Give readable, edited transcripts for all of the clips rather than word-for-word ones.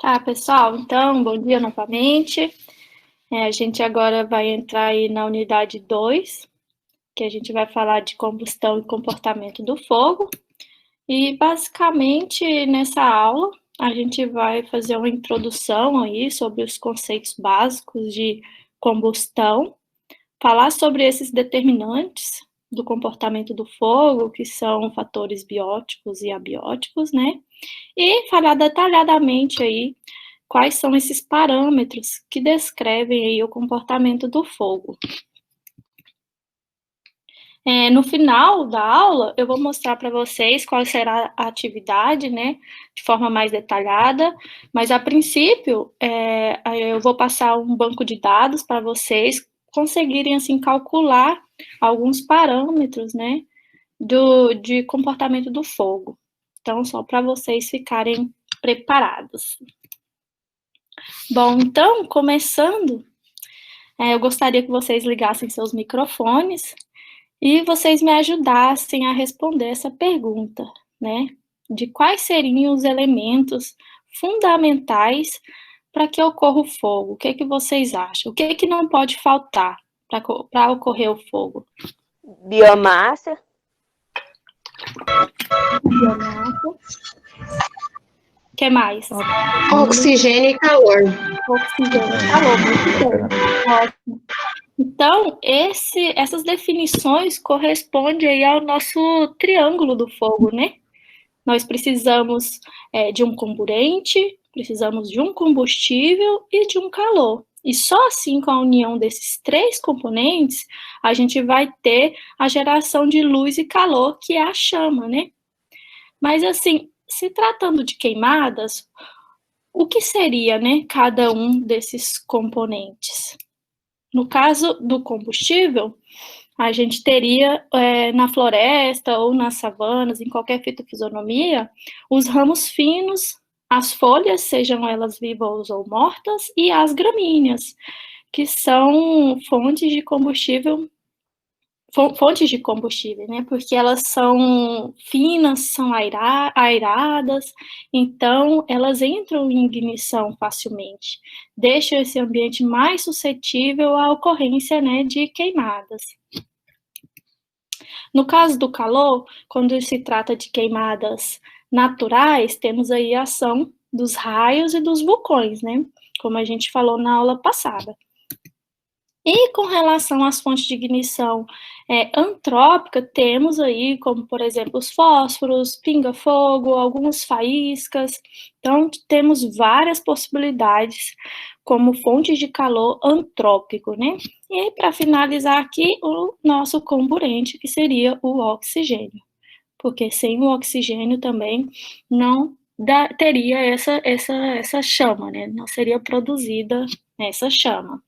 Tá, pessoal? Então, bom dia novamente. A gente agora vai entrar aí na unidade 2, que a gente vai falar de combustão e comportamento do fogo. E, basicamente, nessa aula, a gente vai fazer uma introdução aí sobre os conceitos básicos de combustão, falar sobre esses determinantes do comportamento do fogo, que são fatores bióticos e abióticos, né? E falar detalhadamente aí quais são esses parâmetros que descrevem aí o comportamento do fogo. No final da aula, eu vou mostrar para vocês qual será a atividade, né, de forma mais detalhada, mas a princípio, eu vou passar um banco de dados para vocês conseguirem, assim, calcular alguns parâmetros, né, de comportamento do fogo. Então, só para vocês ficarem preparados. Bom, então, começando, eu gostaria que vocês ligassem seus microfones e vocês me ajudassem a responder essa pergunta, né? De quais seriam os elementos fundamentais para que ocorra o fogo? O que é que vocês acham? O que é que não pode faltar para ocorrer o fogo? Biomassa. O que mais? Oxigênio e calor. Oxigênio e calor, muito bem. Ótimo. Então, essas definições correspondem aí ao nosso triângulo do fogo, né? Nós precisamos de um comburente, precisamos de um combustível e de um calor. E só assim, com a união desses três componentes, a gente vai ter a geração de luz e calor, que é a chama, né? Mas, assim, se tratando de queimadas, o que seria, né, cada um desses componentes? No caso do combustível, a gente teria na floresta ou nas savanas, em qualquer fitofisionomia, os ramos finos, as folhas, sejam elas vivas ou mortas, e as gramíneas, que são fontes de combustível, né? Porque elas são finas, são airadas, então elas entram em ignição facilmente, deixam esse ambiente mais suscetível à ocorrência, né, de queimadas. No caso do calor, quando se trata de queimadas naturais, temos aí a ação dos raios e dos vulcões, né? Como a gente falou na aula passada. E com relação às fontes de ignição antrópica, temos aí, como por exemplo, os fósforos, pinga-fogo, algumas faíscas. Então, temos várias possibilidades como fontes de calor antrópico, né? E para finalizar aqui, o nosso comburente, que seria o oxigênio. Porque sem o oxigênio também não teria essa chama, né? Não seria produzida essa chama.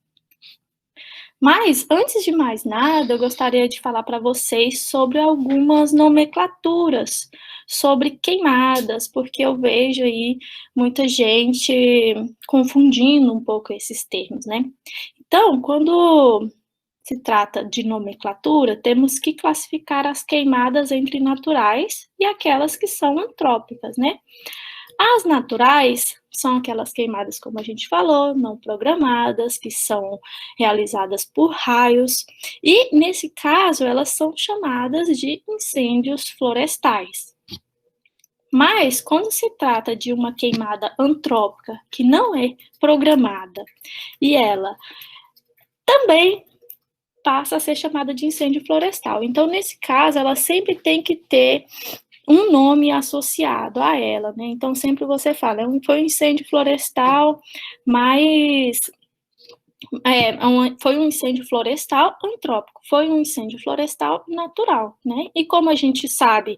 Mas, antes de mais nada, eu gostaria de falar para vocês sobre algumas nomenclaturas, sobre queimadas, porque eu vejo aí muita gente confundindo um pouco esses termos, né? Então, quando se trata de nomenclatura, temos que classificar as queimadas entre naturais e aquelas que são antrópicas, né? As naturais são aquelas queimadas, como a gente falou, não programadas, que são realizadas por raios, e, nesse caso, elas são chamadas de incêndios florestais. Mas, quando se trata de uma queimada antrópica, que não é programada, e ela também passa a ser chamada de incêndio florestal. Então, nesse caso, ela sempre tem que ter um nome associado a ela, né? Então, sempre você fala, foi um incêndio florestal, mas foi um incêndio florestal antrópico, foi um incêndio florestal natural, né? E como a gente sabe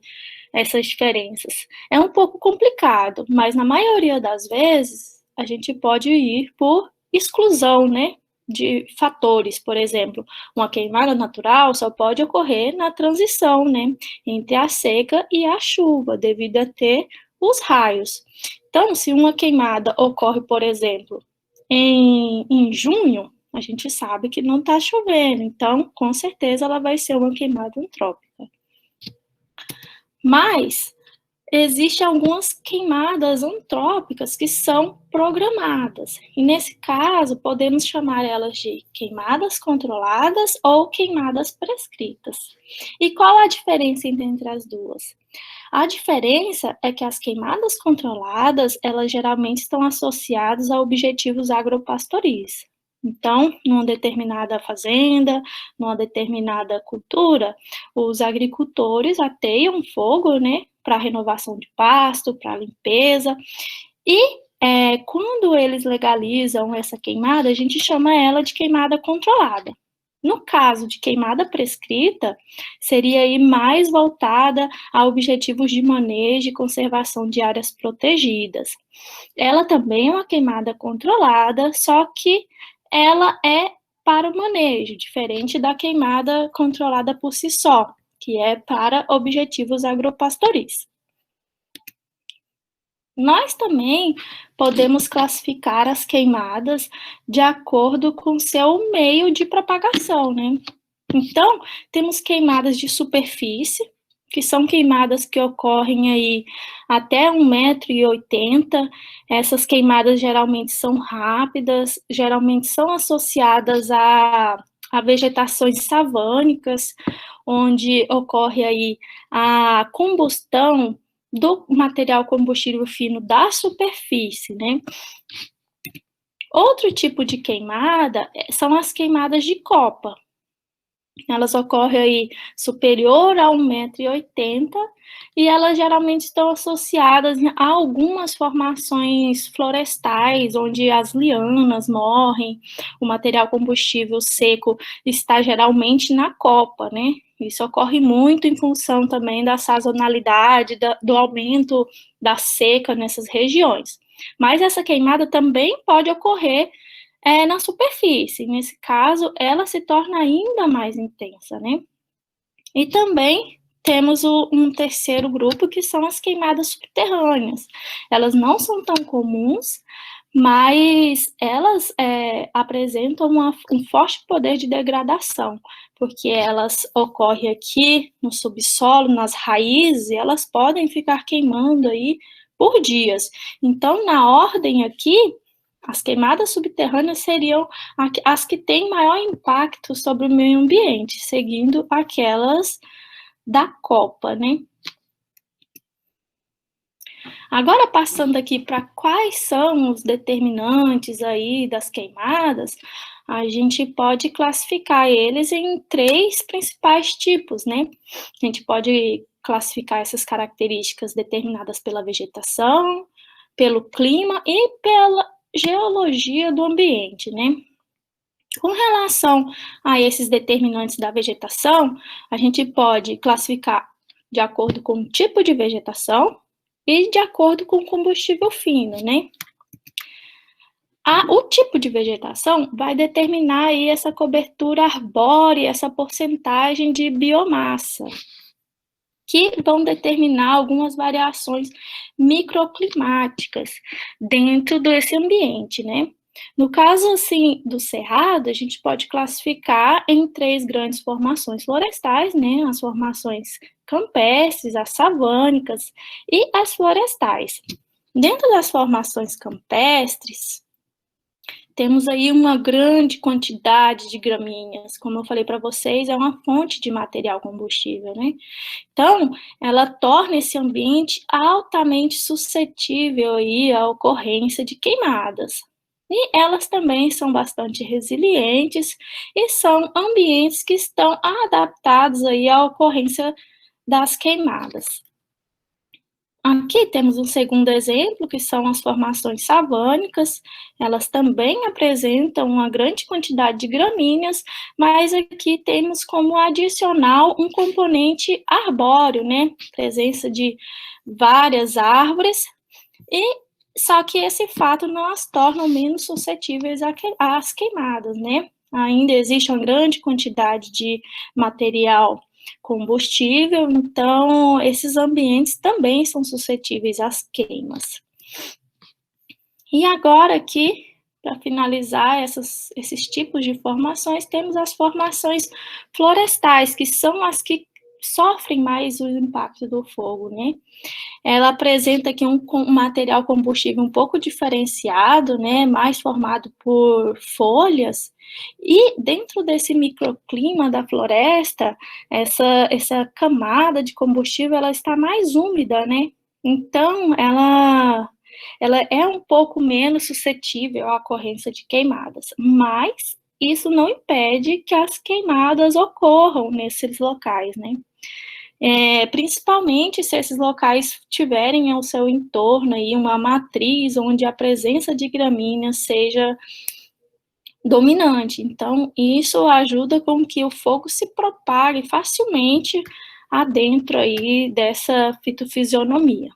essas diferenças? É um pouco complicado, mas na maioria das vezes a gente pode ir por exclusão, né? De fatores, por exemplo, uma queimada natural só pode ocorrer na transição, né, entre a seca e a chuva, devido a ter os raios. Então, se uma queimada ocorre, por exemplo, em junho, a gente sabe que não está chovendo, então, com certeza, ela vai ser uma queimada antrópica. Mas existem algumas queimadas antrópicas que são programadas. E, nesse caso, podemos chamar elas de queimadas controladas ou queimadas prescritas. E qual a diferença entre as duas? A diferença é que as queimadas controladas, elas geralmente estão associadas a objetivos agropastoris. Então, numa determinada fazenda, numa determinada cultura, os agricultores ateiam fogo, né, para renovação de pasto, para limpeza, e quando eles legalizam essa queimada, a gente chama ela de queimada controlada. No caso de queimada prescrita, seria aí mais voltada a objetivos de manejo e conservação de áreas protegidas. Ela também é uma queimada controlada, só que ela é para o manejo, diferente da queimada controlada por si só, que é para objetivos agropastoris. Nós também podemos classificar as queimadas de acordo com seu meio de propagação, né? Então, temos queimadas de superfície, que são queimadas que ocorrem aí até 1,80 m. Essas queimadas geralmente são rápidas, geralmente são associadas a vegetações savânicas, onde ocorre aí a combustão do material combustível fino da superfície, né? Outro tipo de queimada são as queimadas de copa. Elas ocorrem aí superior a 1,80 m e elas geralmente estão associadas a algumas formações florestais, onde as lianas morrem, o material combustível seco está geralmente na copa, né? Isso ocorre muito em função também da sazonalidade, do aumento da seca nessas regiões. Mas essa queimada também pode ocorrer na superfície. Nesse caso, ela se torna ainda mais intensa, né? E também temos um terceiro grupo, que são as queimadas subterrâneas. Elas não são tão comuns, mas elas apresentam um forte poder de degradação, porque elas ocorrem aqui no subsolo, nas raízes, e elas podem ficar queimando aí por dias. Então, na ordem aqui, as queimadas subterrâneas seriam as que têm maior impacto sobre o meio ambiente, seguindo aquelas da copa, né? Agora, passando aqui para quais são os determinantes aí das queimadas, a gente pode classificar eles em 3 principais tipos, né? A gente pode classificar essas características determinadas pela vegetação, pelo clima e pela geologia do ambiente, né? Com relação a esses determinantes da vegetação, a gente pode classificar de acordo com o tipo de vegetação e de acordo com o combustível fino, né? O tipo de vegetação vai determinar aí essa cobertura arbórea, essa porcentagem de biomassa, que vão determinar algumas variações microclimáticas dentro desse ambiente, né? No caso, assim, do cerrado, a gente pode classificar em 3 grandes formações florestais, né? As formações campestres, as savânicas e as florestais. Dentro das formações campestres, temos aí uma grande quantidade de gramíneas. Como eu falei para vocês, é uma fonte de material combustível, né? Então, ela torna esse ambiente altamente suscetível aí à ocorrência de queimadas. E elas também são bastante resilientes e são ambientes que estão adaptados aí à ocorrência das queimadas. Aqui temos um segundo exemplo, que são as formações savânicas. Elas também apresentam uma grande quantidade de gramíneas, mas aqui temos como adicional um componente arbóreo, né? Presença de várias árvores, só que esse fato não as torna menos suscetíveis às queimadas, né? Ainda existe uma grande quantidade de material combustível, então esses ambientes também são suscetíveis às queimas. E agora aqui, para finalizar esses tipos de formações, temos as formações florestais, que são as que sofrem mais o impacto do fogo, né? Ela apresenta aqui um material combustível um pouco diferenciado, né, mais formado por folhas, e dentro desse microclima da floresta, essa camada de combustível, ela está mais úmida, né? Então, ela é um pouco menos suscetível à ocorrência de queimadas, mas isso não impede que as queimadas ocorram nesses locais, né? Principalmente se esses locais tiverem ao seu entorno aí uma matriz onde a presença de gramíneas seja dominante. Então, isso ajuda com que o fogo se propague facilmente adentro aí dessa fitofisionomia.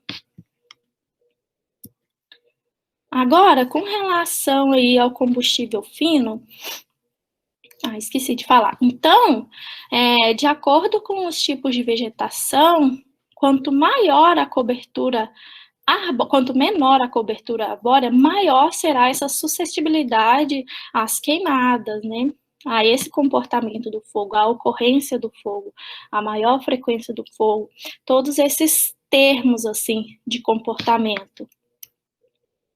Agora, com relação aí ao combustível fino, esqueci de falar. Então, de acordo com os tipos de vegetação, quanto menor a cobertura arbórea, maior será essa suscetibilidade às queimadas, né? A esse comportamento do fogo, a ocorrência do fogo, a maior frequência do fogo, todos esses termos, assim, de comportamento.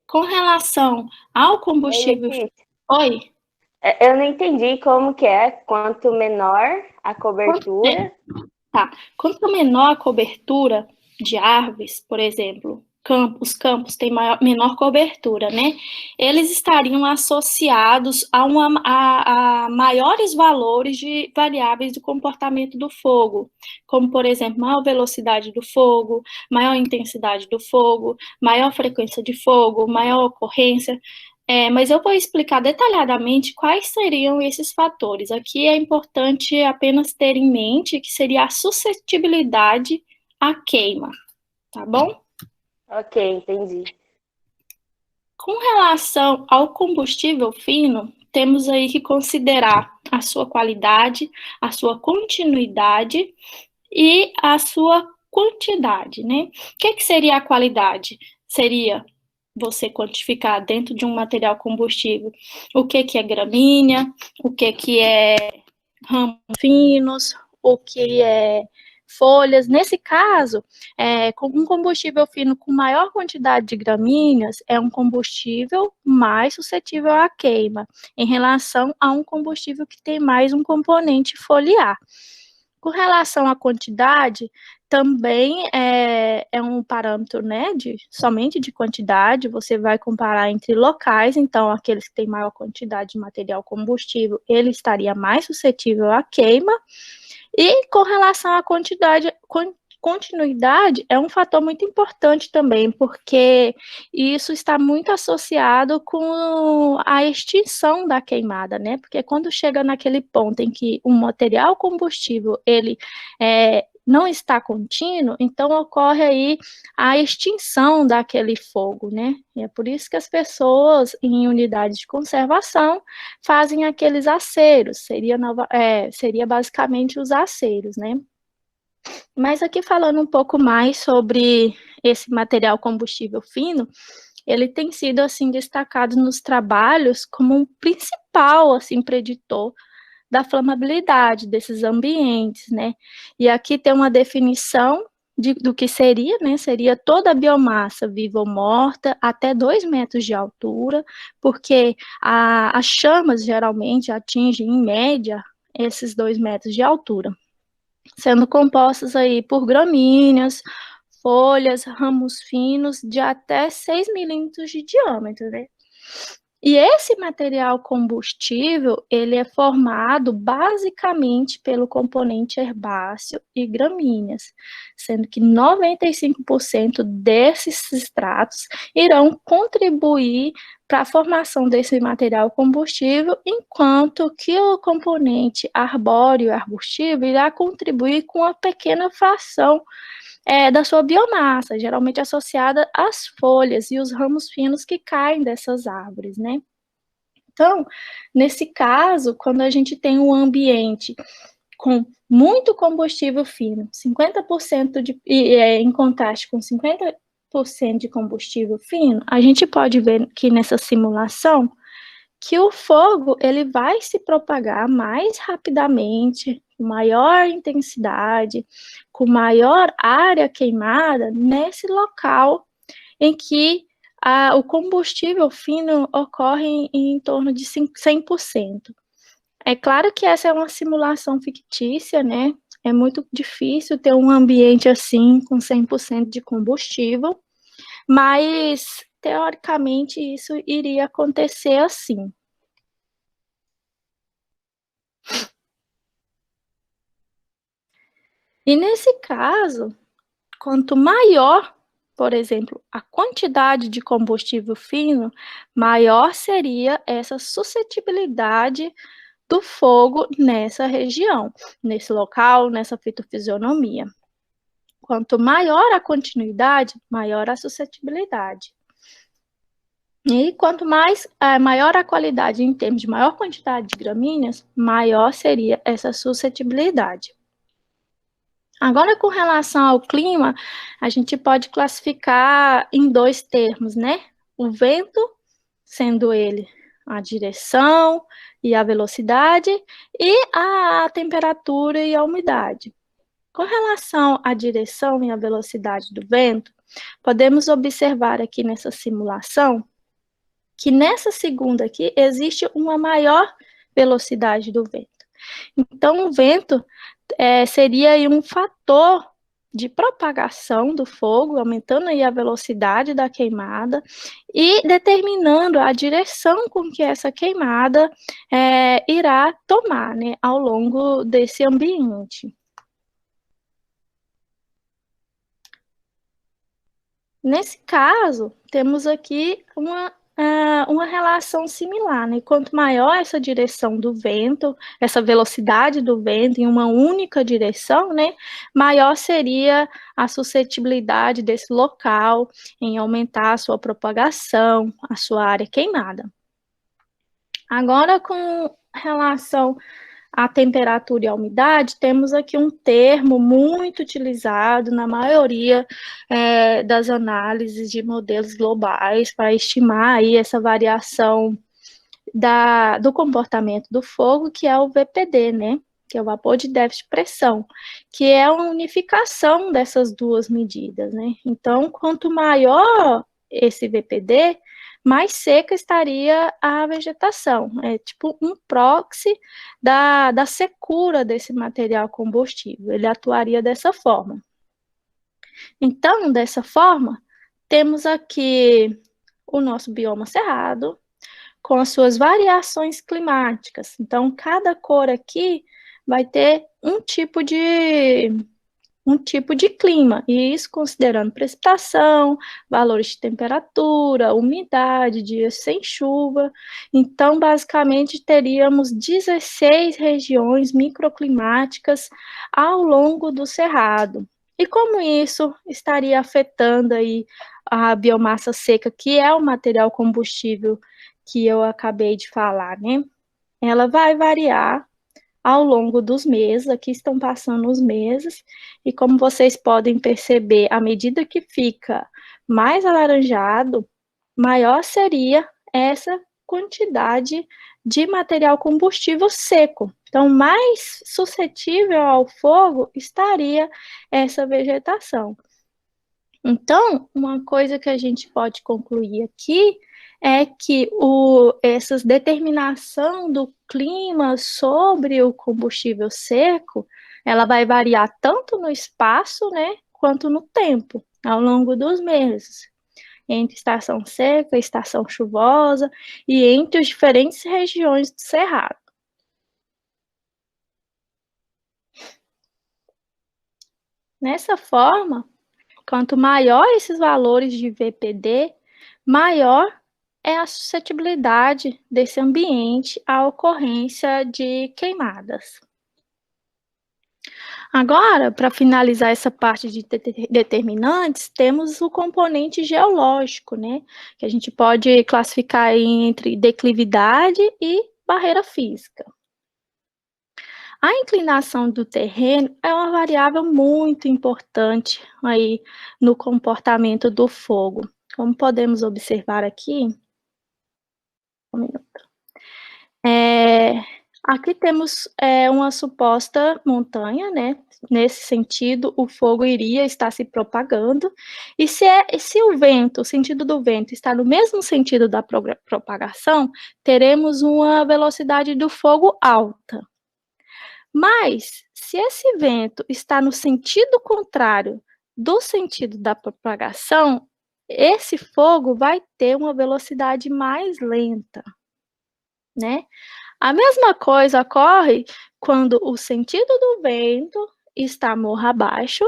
Com relação ao combustível... Oi? Eu não entendi como que é, quanto menor a cobertura... Quanto menor a cobertura de árvores, por exemplo, os campos têm menor cobertura, né? Eles estariam associados a maiores valores de variáveis do comportamento do fogo, como, por exemplo, maior velocidade do fogo, maior intensidade do fogo, maior frequência de fogo, maior ocorrência. Mas eu vou explicar detalhadamente quais seriam esses fatores. Aqui é importante apenas ter em mente que seria a suscetibilidade à queima, tá bom? Ok, entendi. Com relação ao combustível fino, temos aí que considerar a sua qualidade, a sua continuidade e a sua quantidade, né? O que seria a qualidade? Seria você quantificar dentro de um material combustível o que é gramínea, o que é ramos finos, o que é folhas. Nesse caso, um combustível fino com maior quantidade de gramíneas é um combustível mais suscetível à queima, em relação a um combustível que tem mais um componente foliar. Com relação à quantidade, também é um parâmetro, né, somente de quantidade, você vai comparar entre locais, então aqueles que têm maior quantidade de material combustível, ele estaria mais suscetível à queima, e com relação à continuidade é um fator muito importante também, porque isso está muito associado com a extinção da queimada, né? Porque quando chega naquele ponto em que um material combustível, ele não está contínuo, então ocorre aí a extinção daquele fogo, né? E é por isso que as pessoas em unidades de conservação fazem aqueles aceros, seria basicamente os aceros, né? Mas aqui falando um pouco mais sobre esse material combustível fino, ele tem sido, assim, destacado nos trabalhos como um principal, assim, preditor da flamabilidade desses ambientes, né? E aqui tem uma definição do que seria, né? Seria toda a biomassa viva ou morta até 2 metros de altura, porque as chamas geralmente atingem, em média, esses 2 metros de altura, sendo compostas aí por gramíneas, folhas, ramos finos de até 6 milímetros de diâmetro, né? E esse material combustível, ele é formado basicamente pelo componente herbáceo e gramíneas, sendo que 95% desses extratos irão contribuir para a formação desse material combustível, enquanto que o componente arbóreo e arbustivo irá contribuir com uma pequena fração da sua biomassa, geralmente associada às folhas e os ramos finos que caem dessas árvores, né? Então, nesse caso, quando a gente tem um ambiente com muito combustível fino, 50% em contraste com 50% de combustível fino, a gente pode ver aqui nessa simulação que o fogo ele vai se propagar mais rapidamente, com maior intensidade, com maior área queimada nesse local em que o combustível fino ocorre em torno de 100%. É claro que essa é uma simulação fictícia, né? É muito difícil ter um ambiente assim, com 100% de combustível, mas, teoricamente, isso iria acontecer assim. E nesse caso, quanto maior, por exemplo, a quantidade de combustível fino, maior seria essa suscetibilidade do fogo nessa região, nesse local, nessa fitofisionomia. Quanto maior a continuidade, maior a suscetibilidade. E quanto maior a qualidade em termos de maior quantidade de gramíneas, maior seria essa suscetibilidade. Agora, com relação ao clima, a gente pode classificar em dois termos, né? O vento, sendo ele a direção e a velocidade, e a temperatura e a umidade. Com relação à direção e à velocidade do vento, podemos observar aqui nessa simulação que nessa segunda aqui existe uma maior velocidade do vento. Então, o vento seria aí um fator de propagação do fogo, aumentando aí a velocidade da queimada e determinando a direção com que essa queimada irá tomar, né, ao longo desse ambiente. Nesse caso, temos aqui uma relação similar, né? Quanto maior essa direção do vento, essa velocidade do vento em uma única direção, né? Maior seria a suscetibilidade desse local em aumentar a sua propagação, a sua área queimada. Agora, com relação a temperatura e a umidade, temos aqui um termo muito utilizado na maioria das análises de modelos globais para estimar aí essa variação do comportamento do fogo, que é o VPD, né? Que é o vapor de déficit de pressão, que é a unificação dessas duas medidas, né? Então, quanto maior esse VPD, mais seca estaria a vegetação. É tipo um proxy da secura desse material combustível. Ele atuaria dessa forma. Então, dessa forma, temos aqui o nosso bioma cerrado, com as suas variações climáticas. Então, cada cor aqui vai ter um tipo de clima, e isso considerando precipitação, valores de temperatura, umidade, dias sem chuva. Então, basicamente, teríamos 16 regiões microclimáticas ao longo do cerrado. E como isso estaria afetando aí a biomassa seca, que é o material combustível que eu acabei de falar, né? Ela vai variar ao longo dos meses, aqui estão passando os meses, e como vocês podem perceber, à medida que fica mais alaranjado, maior seria essa quantidade de material combustível seco. Então, mais suscetível ao fogo estaria essa vegetação. Então, uma coisa que a gente pode concluir aqui é que essa determinação do clima sobre o combustível seco, ela vai variar tanto no espaço, né, quanto no tempo, ao longo dos meses, entre estação seca e estação chuvosa, e entre as diferentes regiões do Cerrado. Nessa forma, quanto maior esses valores de VPD, maior é a suscetibilidade desse ambiente à ocorrência de queimadas. Agora, para finalizar essa parte de determinantes, temos o componente geológico, né? Que a gente pode classificar entre declividade e barreira física. A inclinação do terreno é uma variável muito importante aí no comportamento do fogo. Como podemos observar aqui, um minuto. Aqui temos uma suposta montanha, né? Nesse sentido, o fogo iria estar se propagando. E se o vento, o sentido do vento está no mesmo sentido da propagação, teremos uma velocidade do fogo alta. Mas, se esse vento está no sentido contrário do sentido da propagação, esse fogo vai ter uma velocidade mais lenta, né? A mesma coisa ocorre quando o sentido do vento está morro abaixo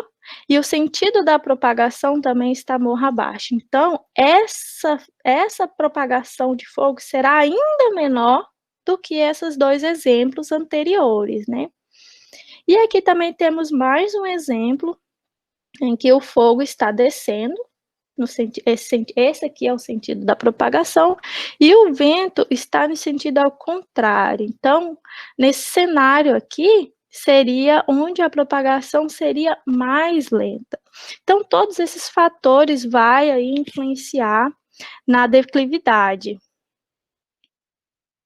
e o sentido da propagação também está morro abaixo. Então, essa propagação de fogo será ainda menor do que esses dois exemplos anteriores, né? E aqui também temos mais um exemplo em que o fogo está descendo, esse aqui é o sentido da propagação, e o vento está no sentido ao contrário. Então, nesse cenário aqui, seria onde a propagação seria mais lenta. Então, todos esses fatores vão aí influenciar na declividade.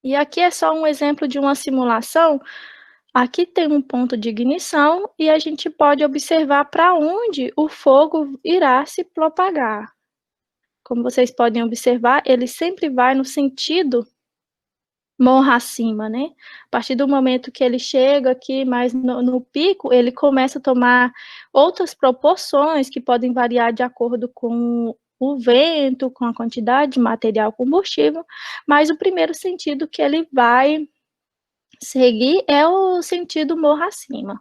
E aqui é só um exemplo de uma simulação. Aqui tem um ponto de ignição e a gente pode observar para onde o fogo irá se propagar. Como vocês podem observar, ele sempre vai no sentido morro acima, né? A partir do momento que ele chega aqui mais no pico, ele começa a tomar outras proporções que podem variar de acordo com o vento, com a quantidade de material combustível, mas o primeiro sentido que ele vai seguir é o sentido morro acima.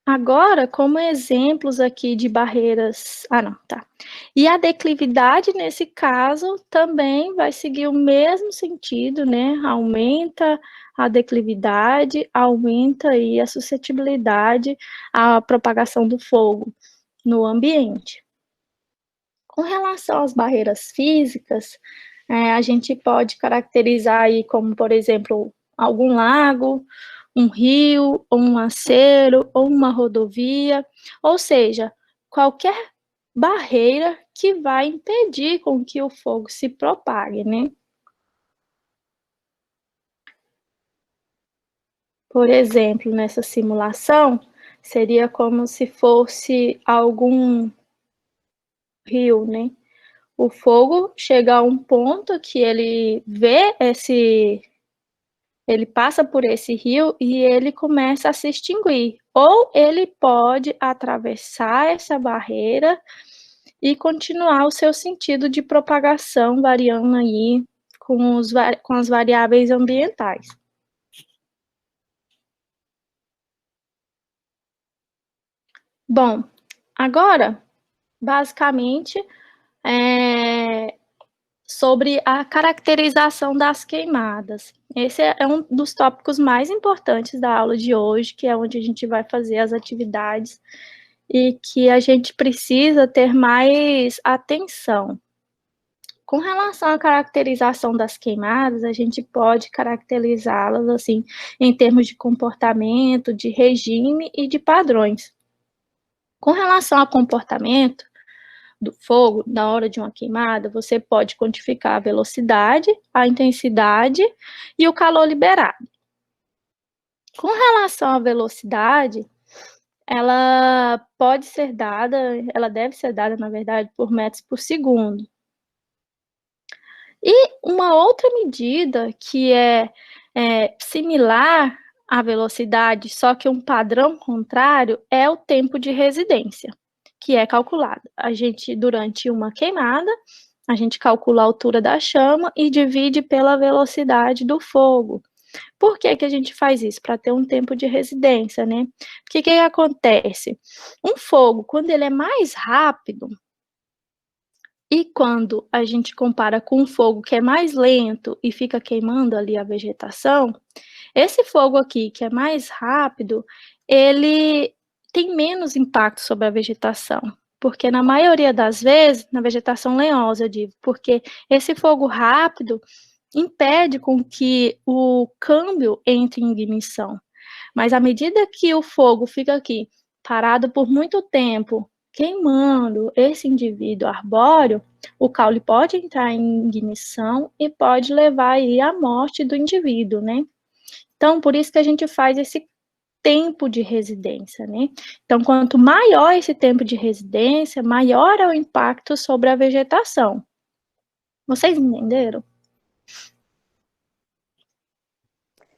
Agora, como exemplos aqui de barreiras... E a declividade, nesse caso, também vai seguir o mesmo sentido, né? Aumenta a declividade, aumenta aí a suscetibilidade à propagação do fogo no ambiente. Com relação às barreiras físicas, a gente pode caracterizar aí como, por exemplo, algum lago, um rio, ou um aceiro, ou uma rodovia, ou seja, qualquer barreira que vai impedir com que o fogo se propague, né? Por exemplo, nessa simulação, seria como se fosse algum rio, né? O fogo chega a um ponto que ele vê ele passa por esse rio e ele começa a se extinguir. Ou ele pode atravessar essa barreira e continuar o seu sentido de propagação, variando aí com as variáveis ambientais. Bom, agora, basicamente, sobre a caracterização das queimadas. Esse é um dos tópicos mais importantes da aula de hoje, que é onde a gente vai fazer as atividades e que a gente precisa ter mais atenção. Com relação à caracterização das queimadas, a gente pode caracterizá-las assim em termos de comportamento, de regime e de padrões. Com relação ao comportamento do fogo, na hora de uma queimada, você pode quantificar a velocidade, a intensidade e o calor liberado. Com relação à velocidade, ela pode ser dada, ela deve ser dada, na verdade, por metros por segundo. E uma outra medida que é similar à velocidade, só que um padrão contrário, é o tempo de residência, que é calculado. A gente, durante uma queimada, a gente calcula a altura da chama e divide pela velocidade do fogo. Por que que a gente faz isso? Para ter um tempo de residência, né? O que acontece? Um fogo, quando ele é mais rápido, e quando a gente compara com um fogo que é mais lento e fica queimando ali a vegetação, esse fogo aqui, que é mais rápido, ele tem menos impacto sobre a vegetação, porque na maioria das vezes, na vegetação lenhosa, eu digo, porque esse fogo rápido impede com que o câmbio entre em ignição. Mas à medida que o fogo fica aqui parado por muito tempo, queimando esse indivíduo arbóreo, o caule pode entrar em ignição e pode levar aí à morte do indivíduo, né? Então, por isso que a gente faz esse tempo de residência, né? Então, quanto maior esse tempo de residência, maior é o impacto sobre a vegetação. Vocês entenderam?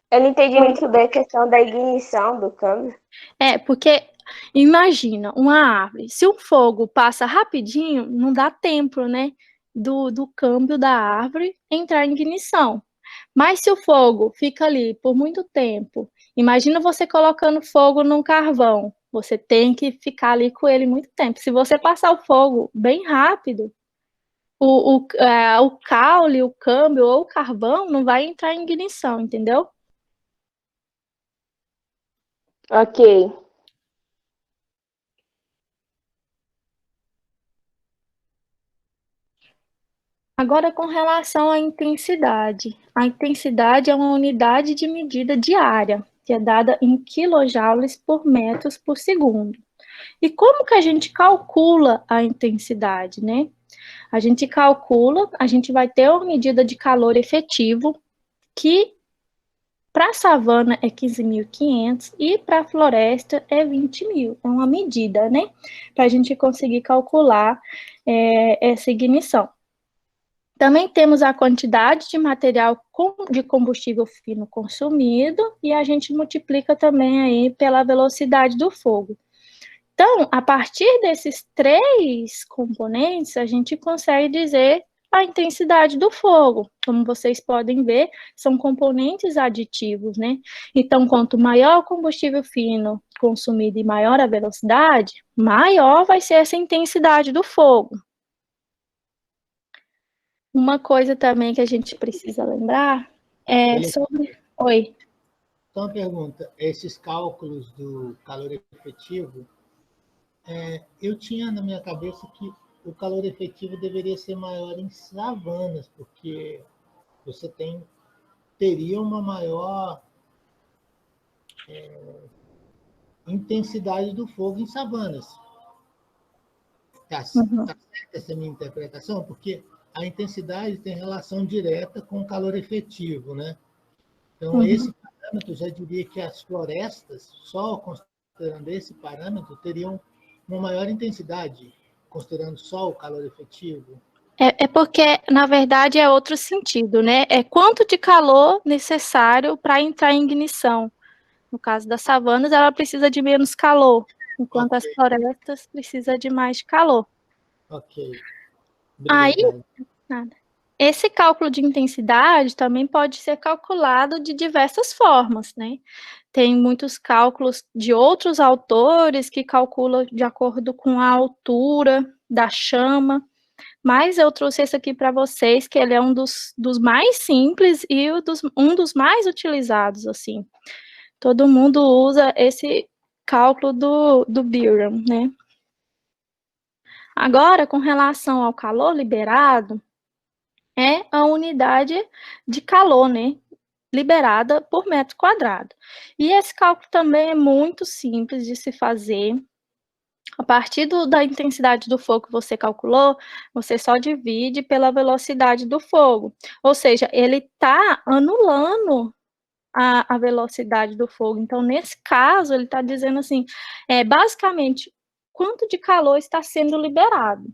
Eu não entendi muito bem a questão da ignição do câmbio. Porque imagina uma árvore, se um fogo passa rapidinho, não dá tempo, né, do câmbio da árvore entrar em ignição. Mas se o fogo fica ali por muito tempo, imagina você colocando fogo num carvão, você tem que ficar ali com ele muito tempo. Se você passar o fogo bem rápido, o caule, o câmbio ou o carvão não vai entrar em ignição, entendeu? Ok. Agora, com relação à intensidade. A intensidade é uma unidade de medida diária, que é dada em quilojoules por metros por segundo. E como que a gente calcula a intensidade, né? A gente calcula, a gente vai ter uma medida de calor efetivo, que para a savana é 15.500 e para a floresta é 20.000. É uma medida, né? Para a gente conseguir calcular essa ignição. Também temos a quantidade de material de combustível fino consumido e a gente multiplica também aí pela velocidade do fogo. Então, a partir desses 3 componentes, a gente consegue dizer a intensidade do fogo. Como vocês podem ver, são componentes aditivos, né? Então, quanto maior o combustível fino consumido e maior a velocidade, maior vai ser essa intensidade do fogo. Uma coisa também que a gente precisa lembrar é sobre... Oi. Então, uma pergunta. Esses cálculos do calor efetivo, eu tinha na minha cabeça que o calor efetivo deveria ser maior em savanas, porque você teria uma maior intensidade do fogo em savanas. Está certa essa minha interpretação? Porque a intensidade tem relação direta com o calor efetivo, né? Então, esse parâmetro, já diria que as florestas, só considerando esse parâmetro, teriam uma maior intensidade, considerando só o calor efetivo. É porque, na verdade, é outro sentido, né? É quanto de calor necessário para entrar em ignição. No caso das savanas, ela precisa de menos calor, enquanto as florestas precisam de mais calor. Ok. Aí, esse cálculo de intensidade também pode ser calculado de diversas formas, né? Tem muitos cálculos de outros autores que calculam de acordo com a altura da chama, mas eu trouxe esse aqui para vocês, que ele é um dos mais simples e um dos mais utilizados, assim. Todo mundo usa esse cálculo do Byram, né? Agora, com relação ao calor liberado, é a unidade de calor, né? Liberada por metro quadrado. E esse cálculo também é muito simples de se fazer. A partir da intensidade do fogo que você calculou, você só divide pela velocidade do fogo. Ou seja, ele está anulando a velocidade do fogo. Então, nesse caso, ele está dizendo assim, basicamente, quanto de calor está sendo liberado.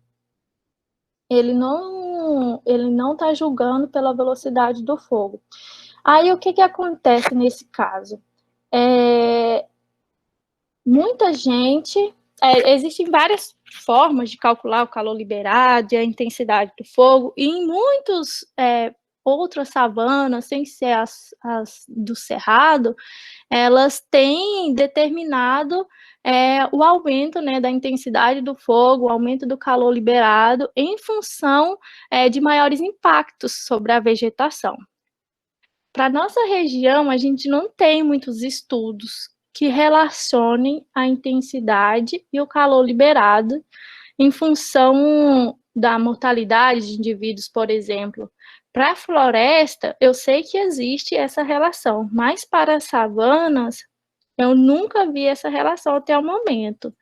Ele não está julgando pela velocidade do fogo. Aí, o que acontece nesse caso? Muita gente... existem várias formas de calcular o calor liberado e a intensidade do fogo, e em muitos outras savanas, sem ser as do cerrado, elas têm determinado o aumento, né, da intensidade do fogo, o aumento do calor liberado, em função de maiores impactos sobre a vegetação. Para nossa região, a gente não tem muitos estudos que relacionem a intensidade e o calor liberado em função da mortalidade de indivíduos, por exemplo. Para a floresta, eu sei que existe essa relação, mas para as savanas, eu nunca vi essa relação até o momento.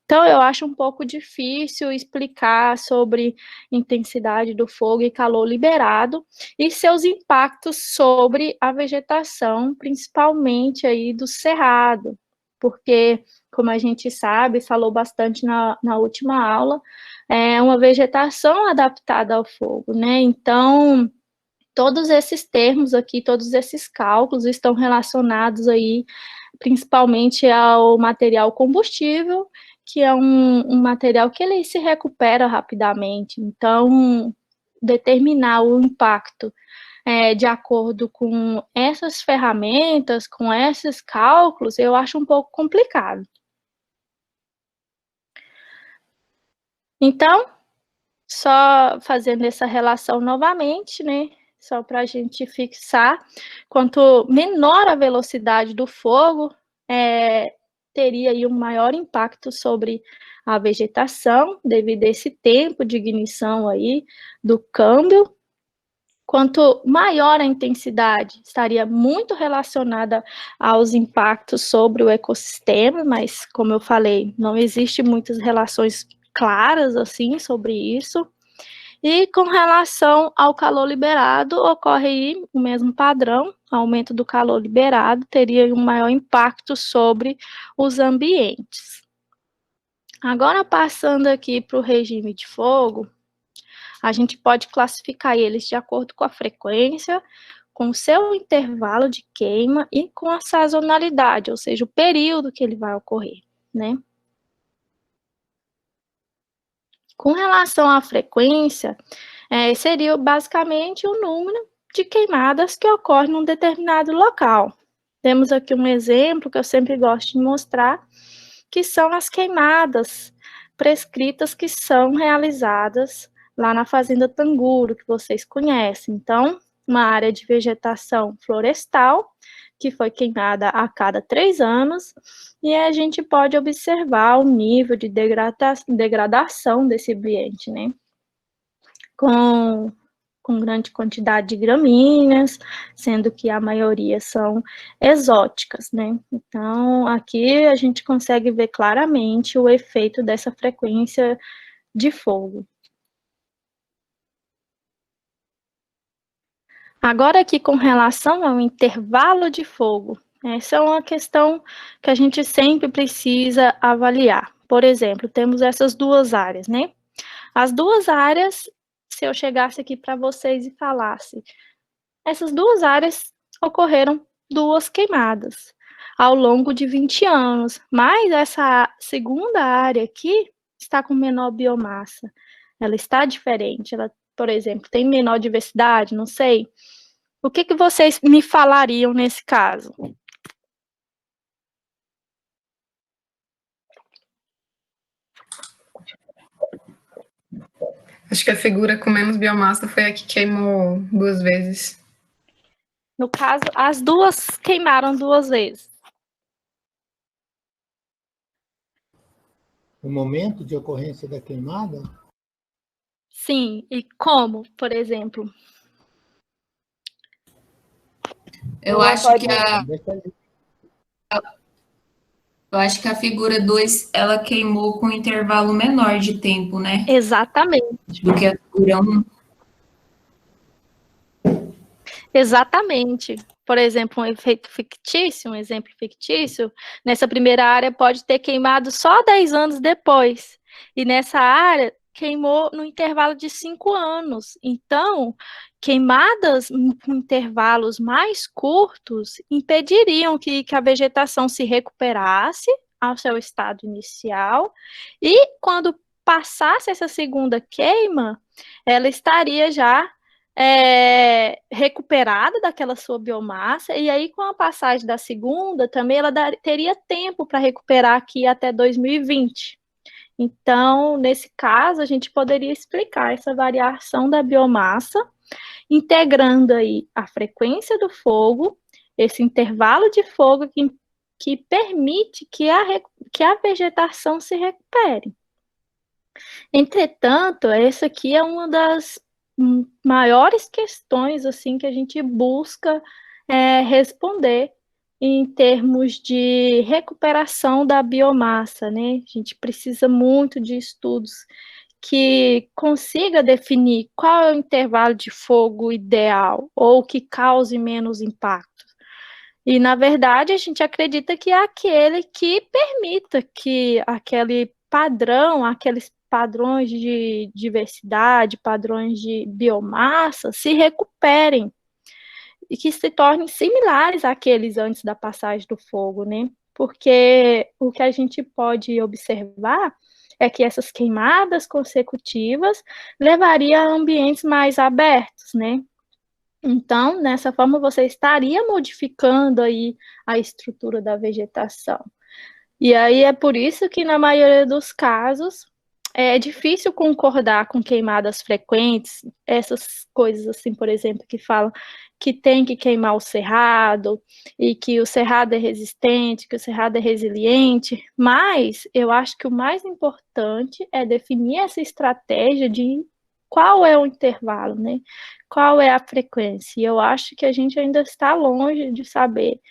Então, eu acho um pouco difícil explicar sobre intensidade do fogo e calor liberado e seus impactos sobre a vegetação, principalmente aí do cerrado, porque, como a gente sabe, falou bastante na última aula, é uma vegetação adaptada ao fogo, né? Então, todos esses termos aqui, todos esses cálculos estão relacionados aí principalmente ao material combustível, que é um material que ele se recupera rapidamente. Então, determinar o impacto de acordo com essas ferramentas, com esses cálculos, eu acho um pouco complicado. Então, só fazendo essa relação novamente, né? Só para a gente fixar, quanto menor a velocidade do fogo, teria aí um maior impacto sobre a vegetação, devido a esse tempo de ignição aí do câmbio. Quanto maior a intensidade, estaria muito relacionada aos impactos sobre o ecossistema, mas, como eu falei, não existe muitas relações claras assim sobre isso. E com relação ao calor liberado, ocorre aí o mesmo padrão, aumento do calor liberado teria um maior impacto sobre os ambientes. Agora, passando aqui para o regime de fogo, a gente pode classificar eles de acordo com a frequência, com o seu intervalo de queima e com a sazonalidade, ou seja, o período que ele vai ocorrer, né? Com relação à frequência, seria basicamente o número de queimadas que ocorre num determinado local. Temos aqui um exemplo que eu sempre gosto de mostrar, que são as queimadas prescritas que são realizadas lá na Fazenda Tanguro, que vocês conhecem. Então, uma área de vegetação florestal, que foi queimada a cada 3 anos, e a gente pode observar o nível de degradação desse ambiente, né? Com grande quantidade de gramíneas, sendo que a maioria são exóticas, né? Então, aqui a gente consegue ver claramente o efeito dessa frequência de fogo. Agora aqui com relação ao intervalo de fogo, essa é uma questão que a gente sempre precisa avaliar. Por exemplo, temos essas duas áreas, né? As duas áreas, se eu chegasse aqui para vocês e falasse, essas duas áreas ocorreram 2 queimadas ao longo de 20 anos, mas essa segunda área aqui está com menor biomassa, ela está diferente, ela, por exemplo, tem menor diversidade, não sei. O que vocês me falariam nesse caso? Acho que a figura com menos biomassa foi a que queimou 2 vezes. No caso, as duas queimaram 2 vezes. O momento de ocorrência da queimada? Sim, e como, por exemplo? Eu acho que a figura 2, ela queimou com um intervalo menor de tempo, né? Exatamente. Do que a figura 1. Exatamente. Por exemplo, um efeito fictício, um exemplo fictício, nessa primeira área pode ter queimado só 10 anos depois. E nessa área, queimou no intervalo de 5 anos. Então, queimadas com intervalos mais curtos impediriam que a vegetação se recuperasse ao seu estado inicial e, quando passasse essa segunda queima, ela estaria já recuperada daquela sua biomassa, e aí com a passagem da segunda, também ela teria tempo para recuperar aqui até 2020. Então, nesse caso, a gente poderia explicar essa variação da biomassa, integrando aí a frequência do fogo, esse intervalo de fogo que permite que a vegetação se recupere. Entretanto, essa aqui é uma das maiores questões assim que a gente busca responder em termos de recuperação da biomassa, né? A gente precisa muito de estudos que consiga definir qual é o intervalo de fogo ideal ou que cause menos impacto. E, na verdade, a gente acredita que é aquele que permita que aquele padrão, aqueles padrões de diversidade, padrões de biomassa se recuperem e que se tornem similares àqueles antes da passagem do fogo, né? Porque o que a gente pode observar é que essas queimadas consecutivas levariam a ambientes mais abertos, né? Então, dessa forma, você estaria modificando aí a estrutura da vegetação. E aí é por isso que, na maioria dos casos, é difícil concordar com queimadas frequentes, essas coisas assim, por exemplo, que falam que tem que queimar o cerrado, e que o cerrado é resistente, que o cerrado é resiliente, mas eu acho que o mais importante é definir essa estratégia de qual é o intervalo, né? Qual é a frequência? E eu acho que a gente ainda está longe de saber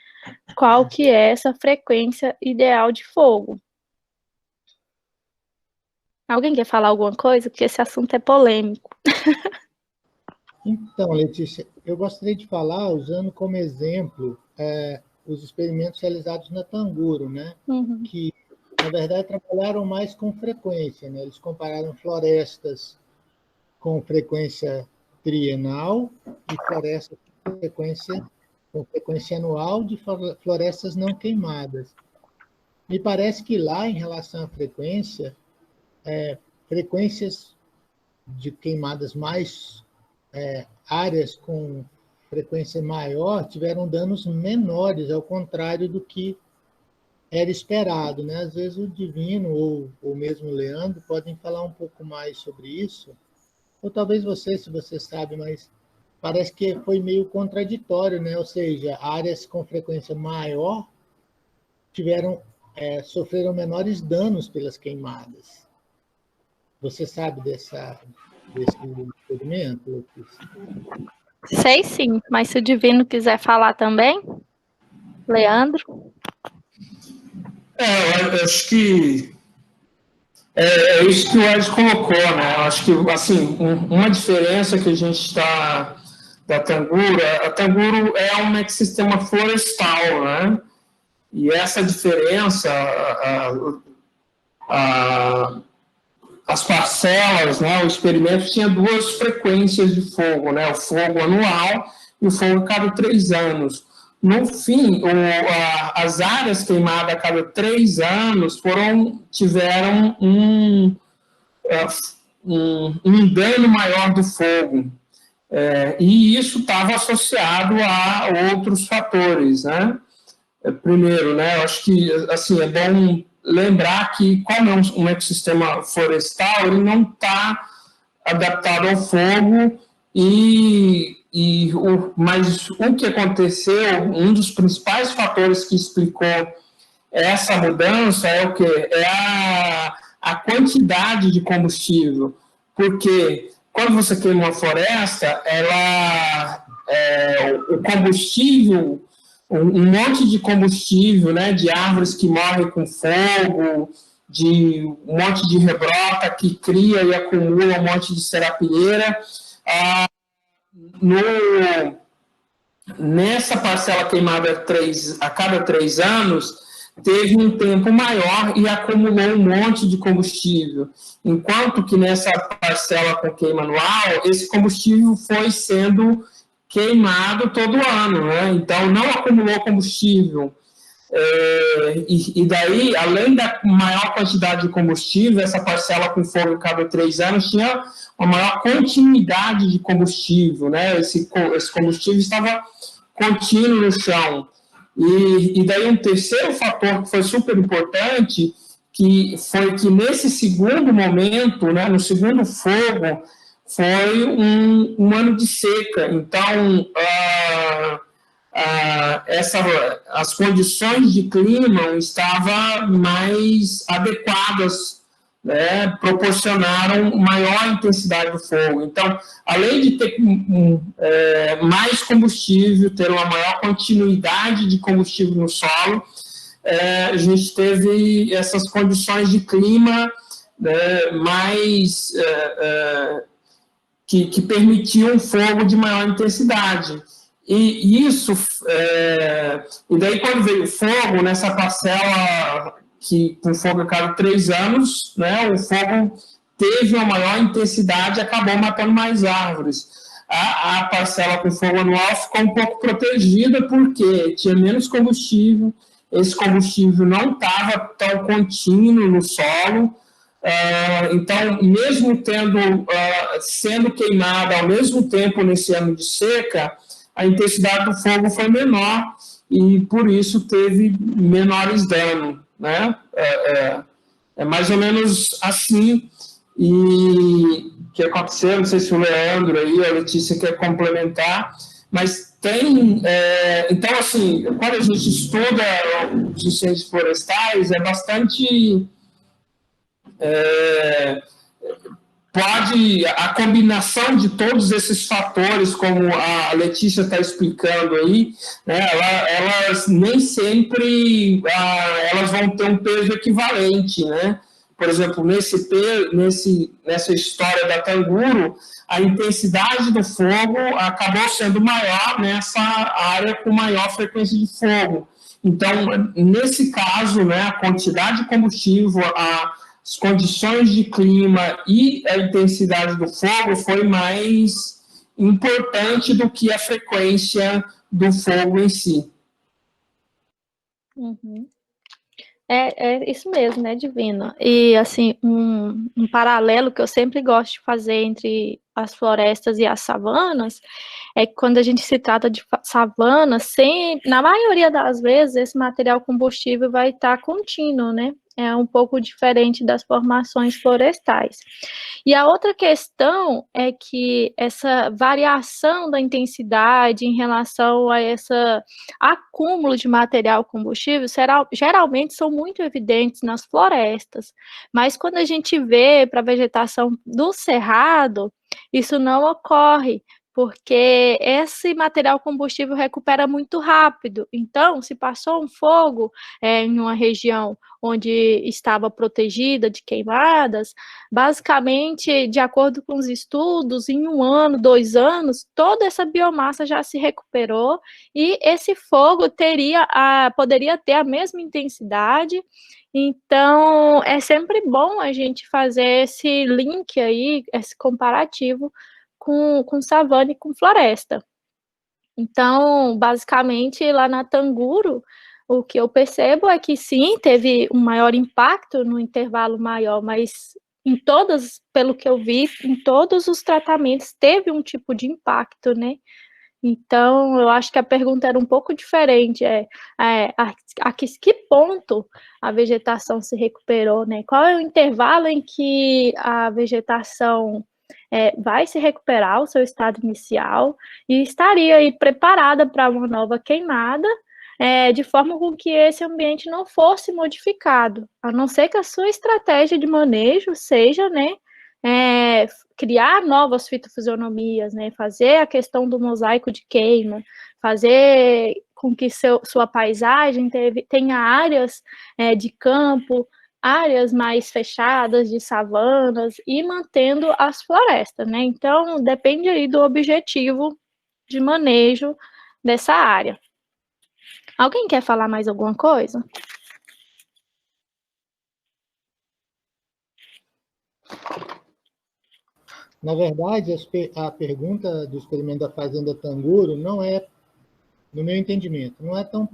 qual que é essa frequência ideal de fogo. Alguém quer falar alguma coisa? Porque esse assunto é polêmico. Então, Letícia, eu gostaria de falar, usando como exemplo os experimentos realizados na Tanguro, né? Uhum. Que, na verdade, trabalharam mais com frequência, né? Eles compararam florestas com frequência trienal e florestas com frequência anual de florestas não queimadas. Me parece que lá, em relação à frequência, frequências de queimadas mais áreas com frequência maior tiveram danos menores, ao contrário do que era esperado, né? Às vezes o Divino ou mesmo o Leandro podem falar um pouco mais sobre isso, ou talvez você, se você sabe, mas parece que foi meio contraditório, né? Ou seja, áreas com frequência maior sofreram menores danos pelas queimadas. Você sabe desse experimento, Letícia? Sei sim, mas se o Divino quiser falar também, Leandro? Eu acho que é isso que o Ed colocou, né? Eu acho que, assim, uma diferença que a gente está da Tanguro, a Tanguro é um ecossistema florestal, né? E essa diferença, as parcelas, né, o experimento tinha duas frequências de fogo, né, o fogo anual e o fogo a cada 3 anos. No fim, as áreas queimadas a cada 3 anos tiveram um dano maior do fogo. E isso estava associado a outros fatores, né? Primeiro, né, eu acho que assim, é bom lembrar que, como é um ecossistema florestal, ele não está adaptado ao fogo, mas o que aconteceu, um dos principais fatores que explicou essa mudança é o quê? É a quantidade de combustível, porque quando você queima uma floresta, o combustível, um monte de combustível, né, de árvores que morrem com fogo, de um monte de rebrota que cria e acumula um monte de serapilheira. Nessa parcela queimada a cada 3 anos, teve um tempo maior e acumulou um monte de combustível, enquanto que nessa parcela com queima anual, esse combustível foi sendo queimado todo ano, né? Então não acumulou combustível. E daí, além da maior quantidade de combustível, essa parcela com fogo a cada 3 anos tinha uma maior continuidade de combustível, né? Esse combustível estava contínuo no chão. E daí um terceiro fator que foi super importante, que foi que nesse segundo momento, né, no segundo fogo, foi um ano de seca. Então, as condições de clima estavam mais adequadas né, proporcionaram maior intensidade do fogo. Então, além de ter mais combustível, ter uma maior continuidade de combustível no solo, a gente teve essas condições de clima, né, mais que permitiam um fogo de maior intensidade. E isso, e daí quando veio o fogo, nessa parcela que com fogo a cada 3 anos, né, o fogo teve uma maior intensidade e acabou matando mais árvores. A parcela com fogo anual ficou um pouco protegida porque tinha menos combustível, esse combustível não estava tão contínuo no solo, então, mesmo sendo queimada ao mesmo tempo nesse ano de seca, a intensidade do fogo foi menor e, por isso, teve menores danos, né? É mais ou menos assim que aconteceu. Não sei se o Leandro aí, a Letícia quer complementar, mas tem... então, assim, quando a gente estuda os incêndios florestais, é bastante... a combinação de todos esses fatores, como a Letícia está explicando aí, né, elas nem sempre elas vão ter um peso equivalente, né? Por exemplo, nessa história da Tanguro, a intensidade do fogo acabou sendo maior nessa área com maior frequência de fogo. Então, nesse caso, né, a quantidade de combustível, as condições de clima e a intensidade do fogo foi mais importante do que a frequência do fogo em si. Uhum. É isso mesmo, né, Divino? E, assim, um paralelo que eu sempre gosto de fazer entre as florestas e as savanas é que quando a gente se trata de savanas, na maioria das vezes, esse material combustível vai estar contínuo, né? É um pouco diferente das formações florestais. E a outra questão é que essa variação da intensidade em relação a esse acúmulo de material combustível geralmente são muito evidentes nas florestas, mas quando a gente vê para a vegetação do cerrado, isso não ocorre, porque esse material combustível recupera muito rápido. Então, se passou um fogo em uma região onde estava protegida de queimadas, basicamente, de acordo com os estudos, em 1 ano, 2 anos, toda essa biomassa já se recuperou e esse fogo poderia ter a mesma intensidade. Então, é sempre bom a gente fazer esse link aí, esse comparativo com savana e com floresta. Então, basicamente, lá na Tanguro, o que eu percebo é que sim, teve um maior impacto no intervalo maior, mas pelo que eu vi, em todos os tratamentos teve um tipo de impacto, né? Então, eu acho que a pergunta era um pouco diferente, a que ponto a vegetação se recuperou, né? Qual é o intervalo em que a vegetação vai se recuperar ao seu estado inicial e estaria aí preparada para uma nova queimada, de forma com que esse ambiente não fosse modificado, a não ser que a sua estratégia de manejo seja, né, criar novas fitofisionomias, né, fazer a questão do mosaico de queima, fazer com que sua paisagem tenha áreas de campo, áreas mais fechadas de savanas e mantendo as florestas, né? Então, depende aí do objetivo de manejo dessa área. Alguém quer falar mais alguma coisa? Na verdade, a pergunta do experimento da Fazenda Tanguro não é, no meu entendimento,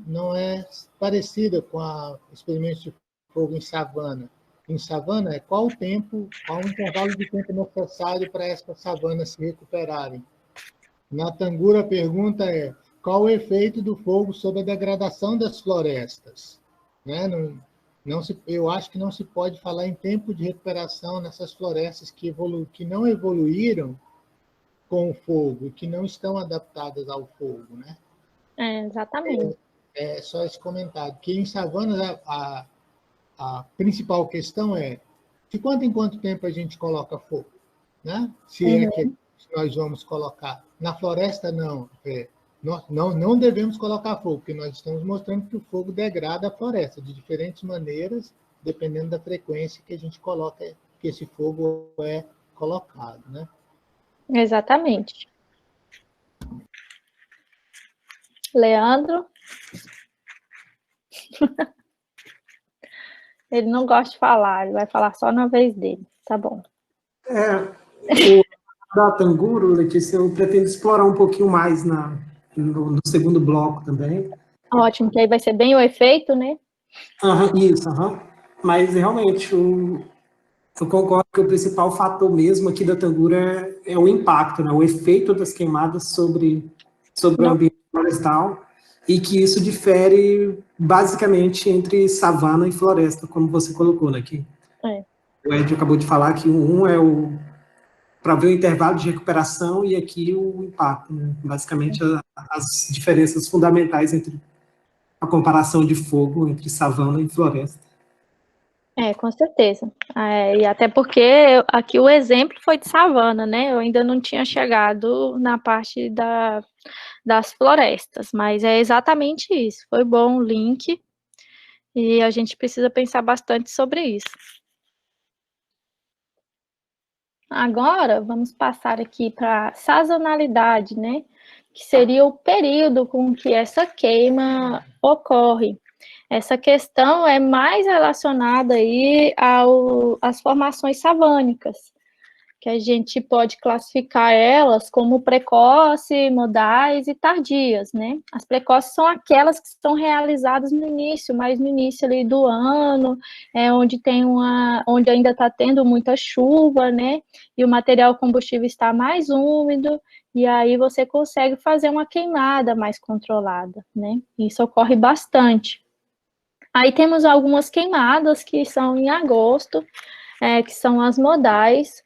não é parecida com o experimento de fogo em savana. Em savana, qual o intervalo de tempo necessário para essas savanas se recuperarem? Na Tanguro, a pergunta é qual o efeito do fogo sobre a degradação das florestas? Né? Eu acho que não se pode falar em tempo de recuperação nessas florestas que não evoluíram com o fogo, que não estão adaptadas ao fogo. Né? Exatamente. Só esse comentário, que em savanas a principal questão é de quanto em quanto tempo a gente coloca fogo, né? Se é que nós vamos colocar. Na floresta, não. Nós não devemos colocar fogo, porque nós estamos mostrando que o fogo degrada a floresta de diferentes maneiras, dependendo da frequência que a gente coloca, que esse fogo é colocado, né? Exatamente. Leandro? Ele não gosta de falar, ele vai falar só na vez dele. Tá bom. O da Tanguro, Letícia, eu pretendo explorar um pouquinho mais no segundo bloco também. Ótimo, que aí vai ser bem o efeito, né? Isso. Mas, realmente, eu concordo que o principal fator mesmo aqui da Tanguro é o impacto, né? O efeito das queimadas sobre o ambiente florestal, e que isso difere basicamente entre savana e floresta, como você colocou, né? O Ed acabou de falar que um é para ver o intervalo de recuperação e aqui o impacto, né? Basicamente as diferenças fundamentais entre a comparação de fogo entre savana e floresta. Com certeza. E até porque aqui o exemplo foi de savana, né? Eu ainda não tinha chegado na parte das florestas, mas é exatamente isso. Foi bom o link e a gente precisa pensar bastante sobre isso. Agora, vamos passar aqui para sazonalidade, né? Que seria o período com que essa queima ocorre. Essa questão é mais relacionada aí às formações savânicas, que a gente pode classificar elas como precoce, modais e tardias, né? As precoces são aquelas que estão realizadas no início, mais no início ali do ano, onde ainda está tendo muita chuva, né? E o material combustível está mais úmido, e aí você consegue fazer uma queimada mais controlada, né? Isso ocorre bastante. Aí temos algumas queimadas que são em agosto, que são as modais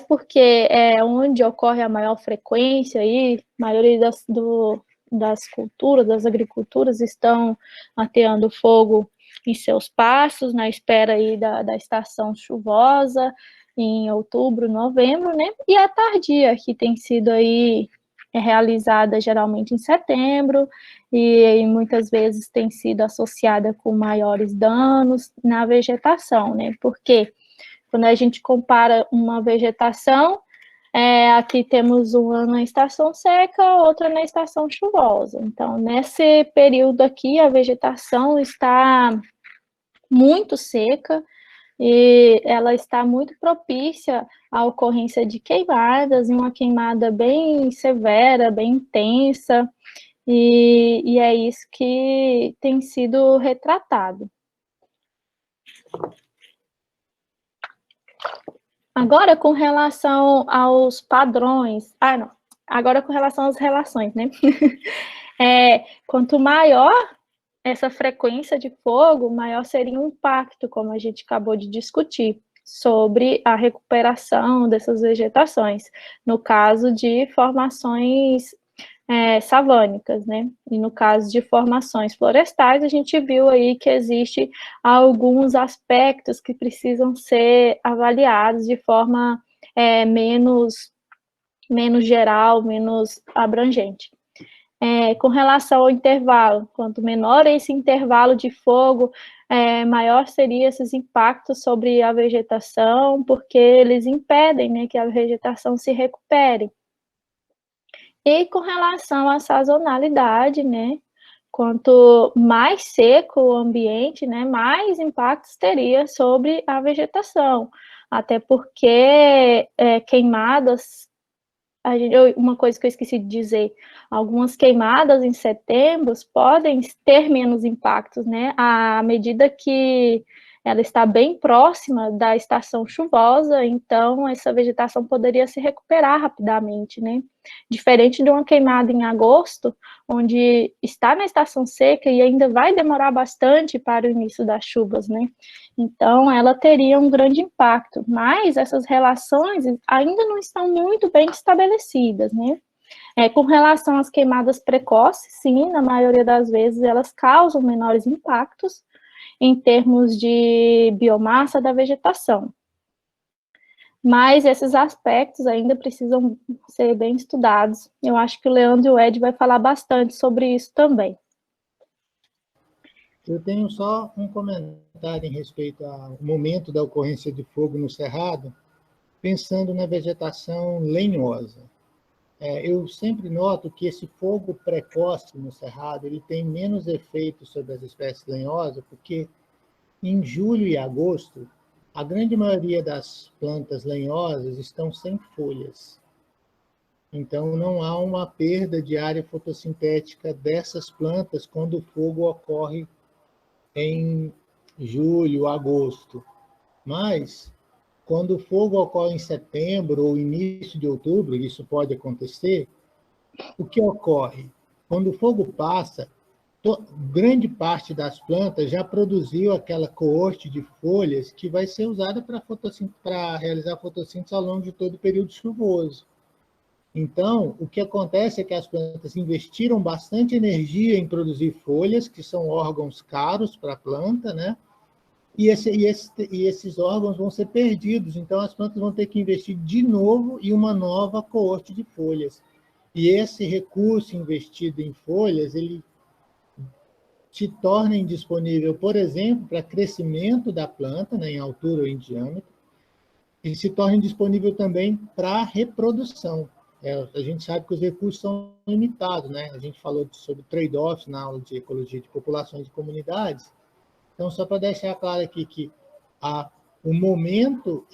porque é onde ocorre a maior frequência aí, a maioria das culturas, das agriculturas estão ateando fogo em seus pastos, na espera aí da estação chuvosa, em outubro, novembro, né, e a tardia, que tem sido aí realizada geralmente em setembro, e muitas vezes tem sido associada com maiores danos na vegetação, né, porque quando a gente compara uma vegetação, aqui temos uma na estação seca, outra na estação chuvosa. Então, nesse período aqui, a vegetação está muito seca e ela está muito propícia à ocorrência de queimadas, e uma queimada bem severa, bem intensa, e é isso que tem sido retratado. Agora, com relação aos padrões... Agora, com relação às relações, né? Quanto maior essa frequência de fogo, maior seria o impacto, como a gente acabou de discutir, sobre a recuperação dessas vegetações, no caso de formações savânicas, né? E no caso de formações florestais, a gente viu aí que existe alguns aspectos que precisam ser avaliados de forma menos geral, menos abrangente. Com relação ao intervalo, quanto menor esse intervalo de fogo, maior seriam esses impactos sobre a vegetação, porque eles impedem, né, que a vegetação se recupere. E com relação à sazonalidade, né, quanto mais seco o ambiente, né, mais impactos teria sobre a vegetação, até porque queimadas, uma coisa que eu esqueci de dizer, algumas queimadas em setembro podem ter menos impactos, né, à medida que ela está bem próxima da estação chuvosa, então essa vegetação poderia se recuperar rapidamente, né? Diferente de uma queimada em agosto, onde está na estação seca e ainda vai demorar bastante para o início das chuvas, né? Então, ela teria um grande impacto, mas essas relações ainda não estão muito bem estabelecidas, né? Com relação às queimadas precoces, sim, na maioria das vezes elas causam menores impactos em termos de biomassa da vegetação. Mas esses aspectos ainda precisam ser bem estudados. Eu acho que o Leandro e o Ed vai falar bastante sobre isso também. Eu tenho só um comentário em respeito ao momento da ocorrência de fogo no cerrado, pensando na vegetação lenhosa. Eu sempre noto que esse fogo precoce no cerrado ele tem menos efeito sobre as espécies lenhosas, porque em julho e agosto, a grande maioria das plantas lenhosas estão sem folhas. Então, não há uma perda de área fotossintética dessas plantas quando o fogo ocorre em julho, agosto. Mas, quando o fogo ocorre em setembro ou início de outubro, isso pode acontecer, o que ocorre? Quando o fogo passa, grande parte das plantas já produziu aquela coorte de folhas que vai ser usada para realizar fotossíntese ao longo de todo o período chuvoso. Então, o que acontece é que as plantas investiram bastante energia em produzir folhas, que são órgãos caros para a planta, né? E esses órgãos vão ser perdidos, então as plantas vão ter que investir de novo em uma nova coorte de folhas. E esse recurso investido em folhas, ele se torna indisponível, por exemplo, para crescimento da planta, né, em altura ou em diâmetro, e se torna indisponível também para reprodução. A gente sabe que os recursos são limitados, né? A gente falou sobre trade-offs na aula de ecologia de populações e comunidades. Então, só para deixar claro aqui que o momento,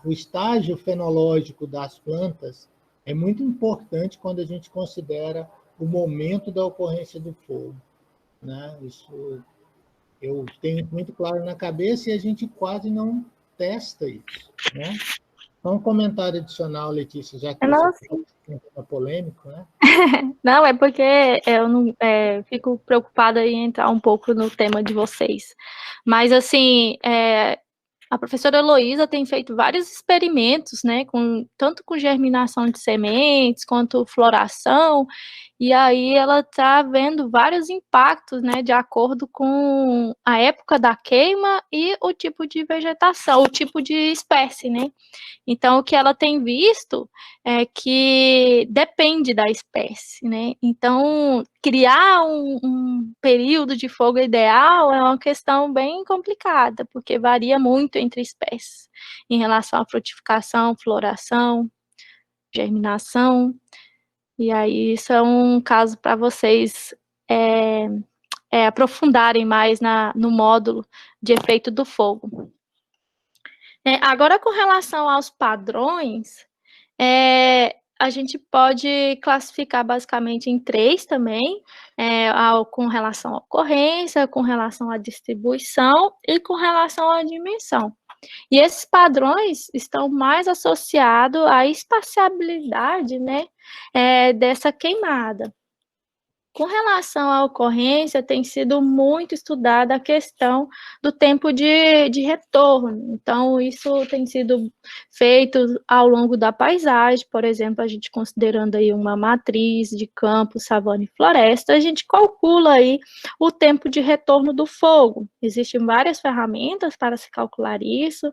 o estágio fenológico das plantas é muito importante quando a gente considera o momento da ocorrência do fogo, né? Isso eu tenho muito claro na cabeça e a gente quase não testa isso, né? Um comentário adicional, Letícia, já que você tem um tema polêmico, né? Não, é porque eu não fico preocupada em entrar um pouco no tema de vocês. Mas, assim, a professora Heloísa tem feito vários experimentos, né, tanto com germinação de sementes, quanto floração, e aí ela está vendo vários impactos, né, de acordo com a época da queima e o tipo de vegetação, o tipo de espécie, né. Então, o que ela tem visto é que depende da espécie, né. Então, criar um período de fogo ideal é uma questão bem complicada, porque varia muito entre espécies, em relação à frutificação, floração, germinação, e aí isso é um caso para vocês aprofundarem mais no módulo de efeito do fogo. Agora, com relação aos padrões, a gente pode classificar basicamente em 3 também, com relação à ocorrência, com relação à distribuição e com relação à dimensão. E esses padrões estão mais associados à espaciabilidade, né, dessa queimada. Com relação à ocorrência, tem sido muito estudada a questão do tempo de retorno. Então, isso tem sido feito ao longo da paisagem, por exemplo, a gente considerando aí uma matriz de campo, savana e floresta, a gente calcula aí o tempo de retorno do fogo. Existem várias ferramentas para se calcular isso,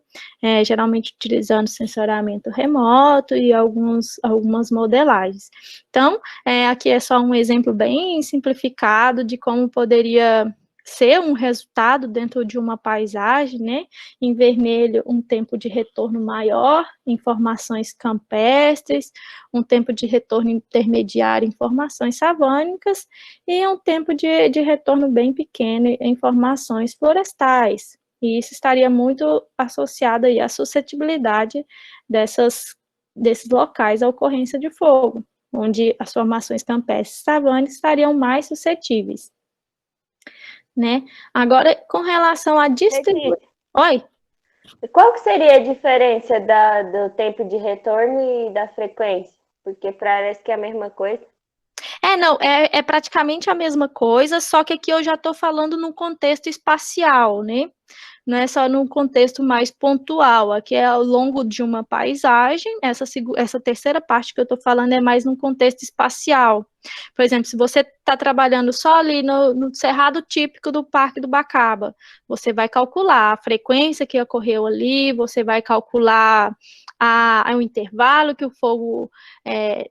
geralmente utilizando sensoriamento remoto e algumas modelagens. Então, aqui é só um exemplo bem simplificado de como poderia ser um resultado dentro de uma paisagem, né? Em vermelho, um tempo de retorno maior em formações campestres, um tempo de retorno intermediário em formações savânicas e um tempo de retorno bem pequeno em formações florestais. E isso estaria muito associado aí à suscetibilidade desses locais à ocorrência de fogo, onde as formações campestres savânicas estariam mais suscetíveis, né? Agora, com relação à distribuição... Oi? Qual que seria a diferença do tempo de retorno e da frequência? Porque parece que é a mesma coisa. Não, é praticamente a mesma coisa, só que aqui eu já estou falando num contexto espacial, né? não é só num contexto mais pontual, aqui é ao longo de uma paisagem, essa terceira parte que eu estou falando é mais num contexto espacial. Por exemplo, se você está trabalhando só ali no cerrado típico do Parque do Bacaba, você vai calcular a frequência que ocorreu ali, você vai calcular o intervalo que o fogo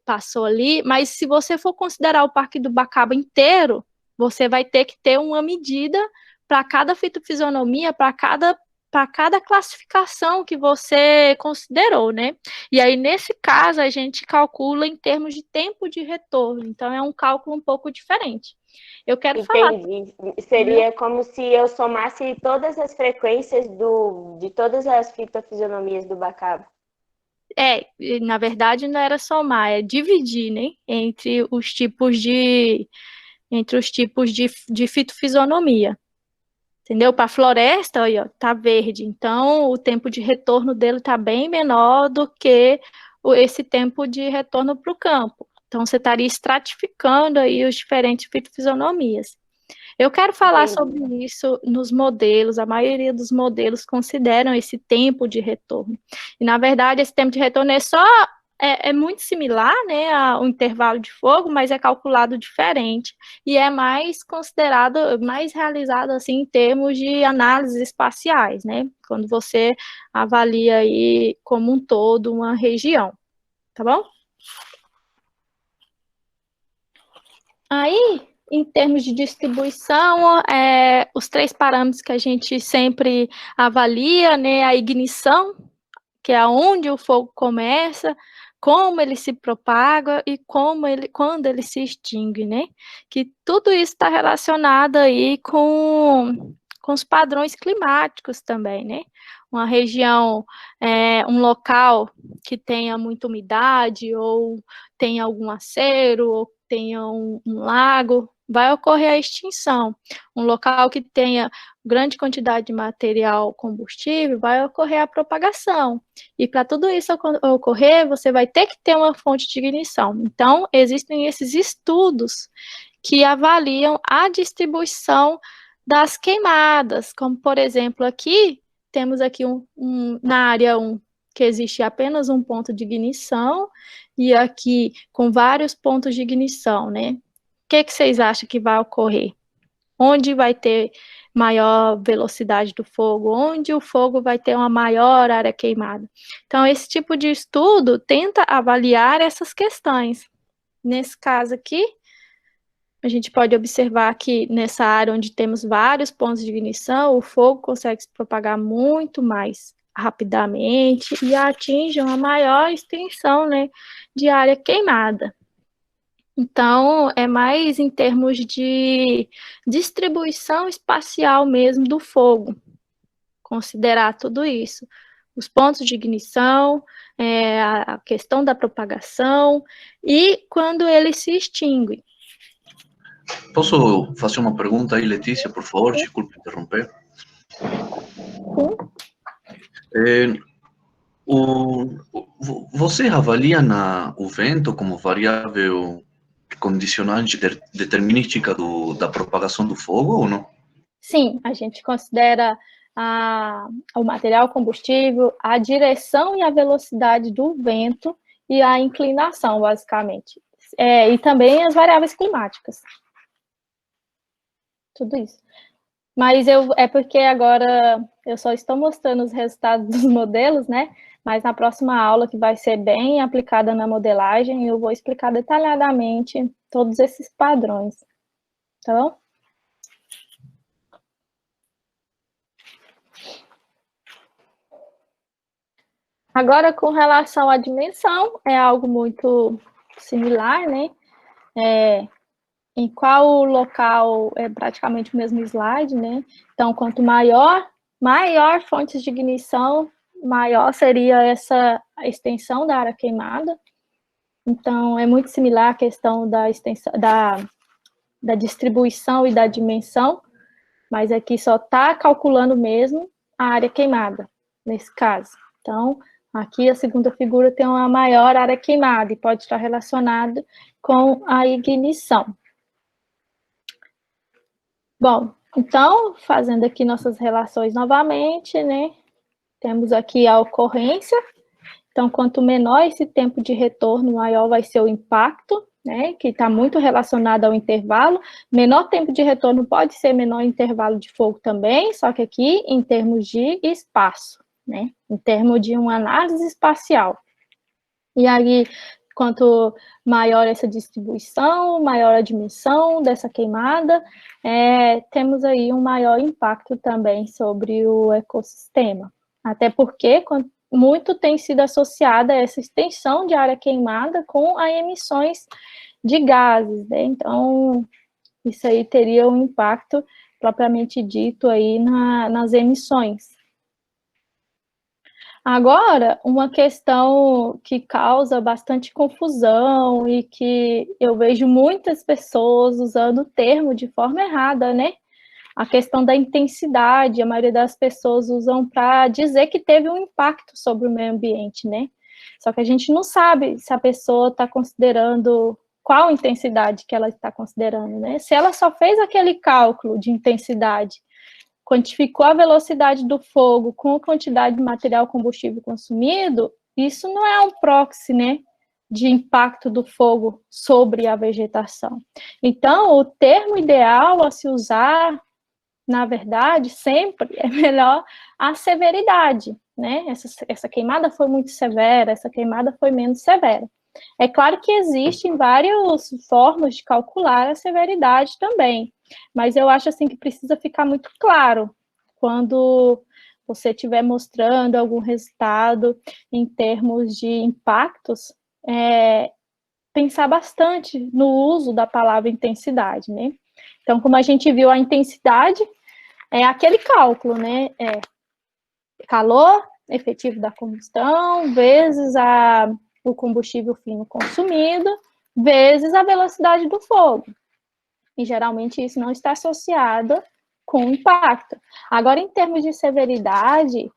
passou ali, mas se você for considerar o Parque do Bacaba inteiro, você vai ter que ter uma medida para cada fitofisionomia, para cada classificação que você considerou, né? E aí, nesse caso, a gente calcula em termos de tempo de retorno, então é um cálculo um pouco diferente. Eu quero falar... Seria como se eu somasse todas as frequências de todas as fitofisionomias do Bacaba. Na verdade, não era somar, é dividir, né? Entre os tipos de fitofisionomia. Entendeu? Para a floresta, aí, ó, tá verde. Então, o tempo de retorno dele tá bem menor do que esse tempo de retorno para o campo. Então, você estaria estratificando aí os diferentes fitofisionomias. Eu quero falar sobre isso nos modelos. A maioria dos modelos consideram esse tempo de retorno. E, na verdade, esse tempo de retorno é muito similar, né, ao intervalo de fogo, mas é calculado diferente e é mais considerado, mais realizado assim em termos de análises espaciais, né, quando você avalia aí como um todo uma região, tá bom? Aí, em termos de distribuição, os 3 parâmetros que a gente sempre avalia, né, a ignição, que é onde o fogo começa, como ele se propaga e quando ele se extingue, né? Que tudo isso está relacionado aí com os padrões climáticos também, né? Uma região, um local que tenha muita umidade, ou tenha algum acero, ou tenha um lago, vai ocorrer a extinção. Um local que tenha grande quantidade de material combustível, vai ocorrer a propagação. E para tudo isso ocorrer, você vai ter que ter uma fonte de ignição. Então, existem esses estudos que avaliam a distribuição das queimadas, como, por exemplo, aqui, temos aqui na área 1, que existe apenas um ponto de ignição, e aqui com vários pontos de ignição, né? O que vocês acham que vai ocorrer? Onde vai ter maior velocidade do fogo? Onde o fogo vai ter uma maior área queimada? Então, esse tipo de estudo tenta avaliar essas questões. Nesse caso aqui, a gente pode observar que nessa área onde temos vários pontos de ignição, o fogo consegue se propagar muito mais rapidamente e atinge uma maior extensão, né, de área queimada. Então, é mais em termos de distribuição espacial mesmo do fogo, considerar tudo isso. Os pontos de ignição, a questão da propagação e quando ele se extingue. Posso fazer uma pergunta aí, Letícia, por favor? Desculpe interromper. Você avalia o vento como variável condicionante determinística da propagação do fogo ou não? Sim, a gente considera o material combustível, a direção e a velocidade do vento e a inclinação, basicamente. E também as variáveis climáticas. Tudo isso. Mas é porque agora eu só estou mostrando os resultados dos modelos, né? Mas na próxima aula, que vai ser bem aplicada na modelagem, eu vou explicar detalhadamente todos esses padrões. Tá bom? Agora, com relação à dimensão, é algo muito similar, né? Em qual local é praticamente o mesmo slide, né? Então, quanto maior fontes de ignição, maior seria essa extensão da área queimada. Então, é muito similar a questão da extensão, da distribuição e da dimensão, mas aqui só está calculando mesmo a área queimada, nesse caso. Então, aqui a segunda figura tem uma maior área queimada e pode estar relacionado com a ignição. Bom, Então, fazendo aqui nossas relações novamente, né? Temos aqui a ocorrência. Então, quanto menor esse tempo de retorno, maior vai ser o impacto, né? Que está muito relacionado ao intervalo. Menor tempo de retorno pode ser menor intervalo de fogo também, só que aqui em termos de espaço, né? Em termos de uma análise espacial. E aí, quanto maior essa distribuição, maior a dimensão dessa queimada, temos aí um maior impacto também sobre o ecossistema. Até porque muito tem sido associada essa extensão de área queimada com as emissões de gases, né? Então, isso aí teria um impacto propriamente dito aí nas emissões. Agora, uma questão que causa bastante confusão e que eu vejo muitas pessoas usando o termo de forma errada, né? A questão da intensidade, a maioria das pessoas usam para dizer que teve um impacto sobre o meio ambiente, né? Só que a gente não sabe se a pessoa está considerando qual intensidade que ela está considerando, né? Se ela só fez aquele cálculo de intensidade, quantificou a velocidade do fogo com a quantidade de material combustível consumido, isso não é um proxy, né, de impacto do fogo sobre a vegetação. Então, o termo ideal a se usar, na verdade, sempre é melhor a severidade, né? Essa queimada foi muito severa, essa queimada foi menos severa. É claro que existem várias formas de calcular a severidade também, mas eu acho assim que precisa ficar muito claro quando você estiver mostrando algum resultado em termos de impactos, pensar bastante no uso da palavra intensidade, né? Então, como a gente viu, a intensidade é aquele cálculo, né? Calor efetivo da combustão vezes o combustível fino consumido, vezes a velocidade do fogo. E, geralmente, isso não está associado com impacto. Agora, em termos de severidade,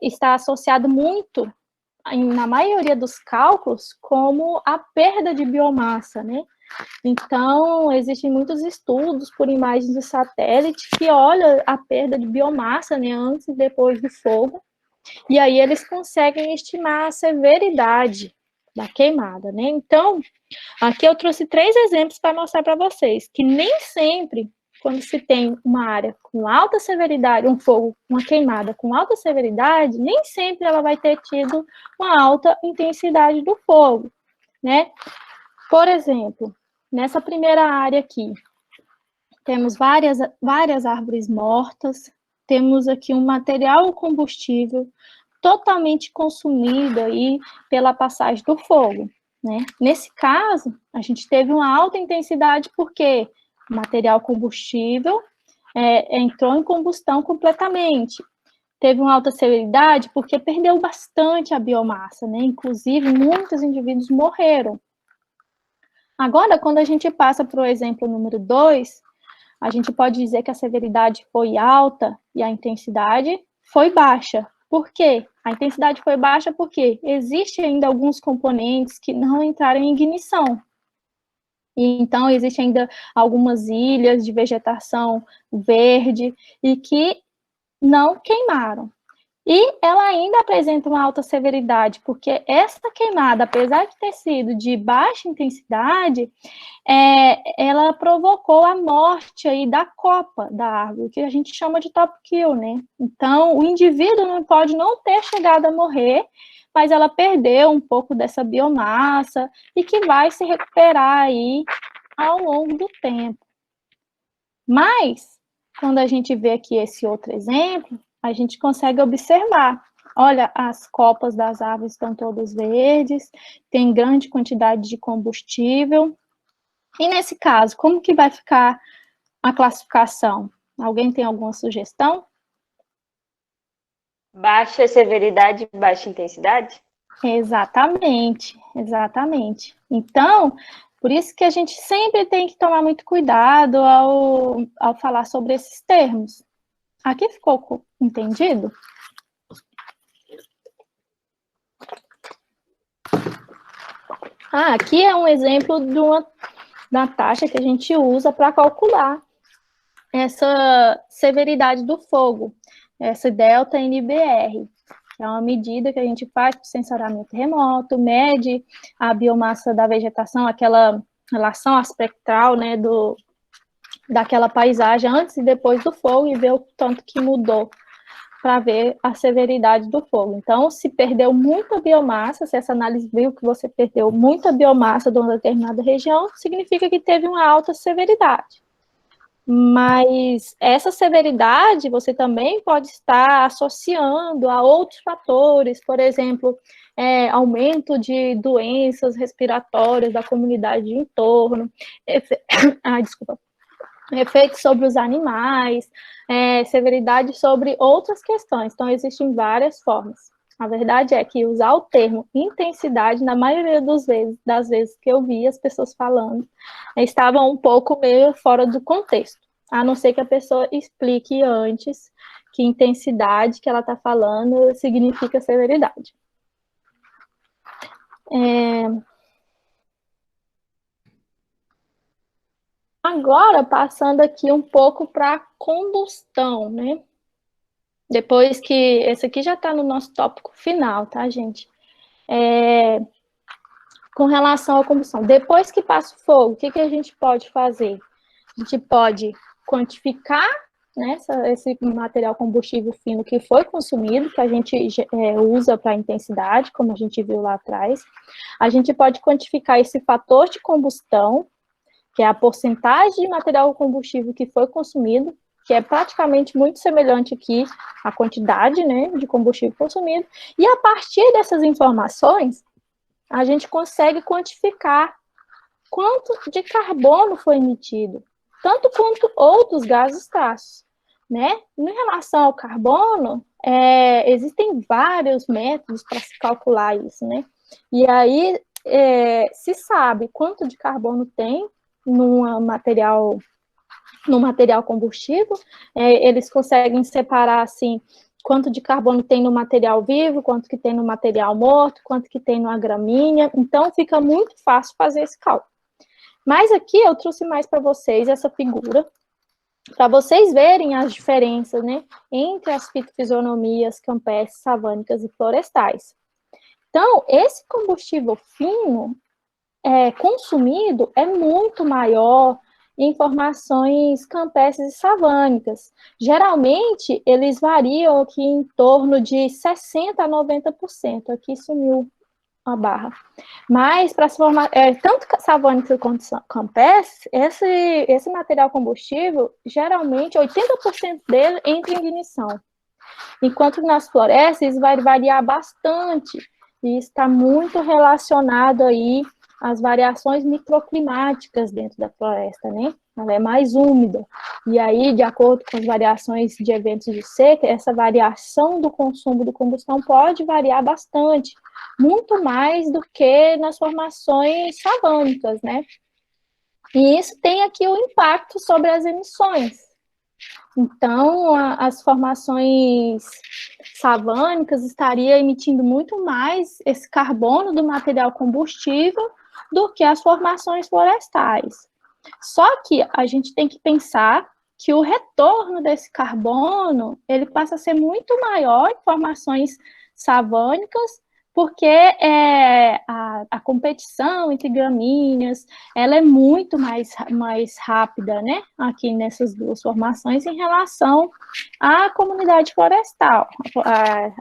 está associado muito, na maioria dos cálculos, como a perda de biomassa, né? Então, existem muitos estudos por imagens de satélite que olham a perda de biomassa, né, antes e depois do fogo, e aí eles conseguem estimar a severidade da queimada, né? Então, aqui eu trouxe 3 exemplos para mostrar para vocês que nem sempre, quando se tem uma área com alta severidade, um fogo, uma queimada com alta severidade, nem sempre ela vai ter tido uma alta intensidade do fogo, né? Por exemplo, nessa primeira área aqui, temos várias árvores mortas, temos aqui um material combustível totalmente consumido aí pela passagem do fogo, né? Nesse caso, a gente teve uma alta intensidade porque o material combustível entrou em combustão completamente. Teve uma alta severidade porque perdeu bastante a biomassa, né? Inclusive, muitos indivíduos morreram. Agora, quando a gente passa para o exemplo número 2, a gente pode dizer que a severidade foi alta e a intensidade foi baixa. Por quê? A intensidade foi baixa porque existem ainda alguns componentes que não entraram em ignição. E, então, existem ainda algumas ilhas de vegetação verde e que não queimaram. E ela ainda apresenta uma alta severidade, porque essa queimada, apesar de ter sido de baixa intensidade, ela provocou a morte aí da copa da árvore, que a gente chama de top kill, né? Então, o indivíduo não pode não ter chegado a morrer, mas ela perdeu um pouco dessa biomassa e que vai se recuperar aí ao longo do tempo. Mas, quando a gente vê aqui esse outro exemplo, a gente consegue observar, olha, as copas das árvores estão todas verdes, tem grande quantidade de combustível. E nesse caso, como que vai ficar a classificação? Alguém tem alguma sugestão? Baixa severidade e baixa intensidade? Exatamente, exatamente. Então, por isso que a gente sempre tem que tomar muito cuidado ao falar sobre esses termos. Aqui ficou entendido? Aqui é um exemplo da taxa que a gente usa para calcular essa severidade do fogo, essa delta NBR. É uma medida que a gente faz para o sensoriamento remoto, mede a biomassa da vegetação, aquela relação aspectral, né, daquela paisagem antes e depois do fogo, e ver o tanto que mudou, para ver a severidade do fogo. Então, se perdeu muita biomassa, se essa análise viu que você perdeu muita biomassa de uma determinada região, significa que teve uma alta severidade. Mas essa severidade você também pode estar associando a outros fatores, por exemplo, aumento de doenças respiratórias da comunidade de entorno, efeitos sobre os animais, severidade sobre outras questões. Então, existem várias formas. A verdade é que usar o termo intensidade, na maioria das vezes que eu vi as pessoas falando, estavam um pouco meio fora do contexto, a não ser que a pessoa explique antes que intensidade que ela está falando significa severidade. Agora, passando aqui um pouco para a combustão, né? Depois que... Esse aqui já está no nosso tópico final, tá, gente? Com relação à combustão. Depois que passa o fogo, o que a gente pode fazer? A gente pode quantificar, né, esse material combustível fino que foi consumido, que a gente usa para intensidade, como a gente viu lá atrás. A gente pode quantificar esse fator de combustão, que é a porcentagem de material combustível que foi consumido, que é praticamente muito semelhante aqui à quantidade, né, de combustível consumido, e a partir dessas informações, a gente consegue quantificar quanto de carbono foi emitido, tanto quanto outros gases traços, né? Em relação ao carbono, existem vários métodos para se calcular isso, né? E aí, se sabe quanto de carbono tem no material combustível, eles conseguem separar, assim, quanto de carbono tem no material vivo, quanto que tem no material morto, quanto que tem numa gramínea, então fica muito fácil fazer esse cálculo. Mas aqui eu trouxe mais para vocês essa figura, para vocês verem as diferenças, né, entre as fitofisionomias campestres, savânicas e florestais. Então, esse combustível fino consumido é muito maior em formações campestres e savânicas. Geralmente, eles variam aqui em torno de 60% a 90%. Aqui sumiu a barra. Mas, para se formar, tanto savânica quanto campestre, esse material combustível, geralmente, 80% dele entra em ignição. Enquanto nas florestas, isso vai variar bastante. E está muito relacionado aí as variações microclimáticas dentro da floresta, né? Ela é mais úmida. E aí, de acordo com as variações de eventos de seca, essa variação do consumo do combustão pode variar bastante, muito mais do que nas formações savânicas, né? E isso tem aqui o impacto sobre as emissões. Então, as formações savânicas estariam emitindo muito mais esse carbono do material combustível do que as formações florestais. Só que a gente tem que pensar que o retorno desse carbono, ele passa a ser muito maior em formações savânicas, porque a competição entre gramíneas, ela é muito mais rápida, né, aqui nessas duas formações em relação à comunidade florestal,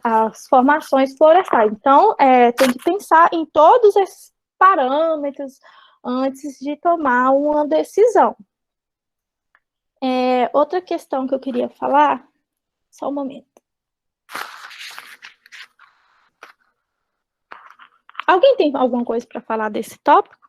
às formações florestais. Então, tem que pensar em todos esses parâmetros antes de tomar uma decisão. Outra questão que eu queria falar, só um momento. Alguém tem alguma coisa para falar desse tópico?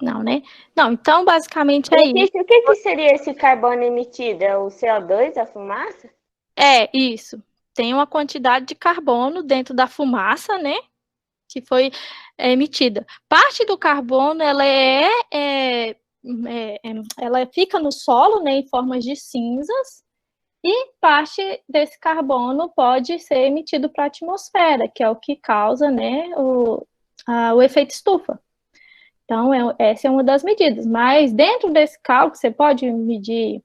Não, né? Não, então, basicamente é isso. O que seria esse carbono emitido? É o CO2, a fumaça? Isso. Tem uma quantidade de carbono dentro da fumaça, né? Que foi emitida. Parte do carbono, ela ela fica no solo, né, em formas de cinzas, e parte desse carbono pode ser emitido para a atmosfera, que é o que causa, né, o efeito estufa. Então, essa é uma das medidas. Mas dentro desse cálculo, você pode medir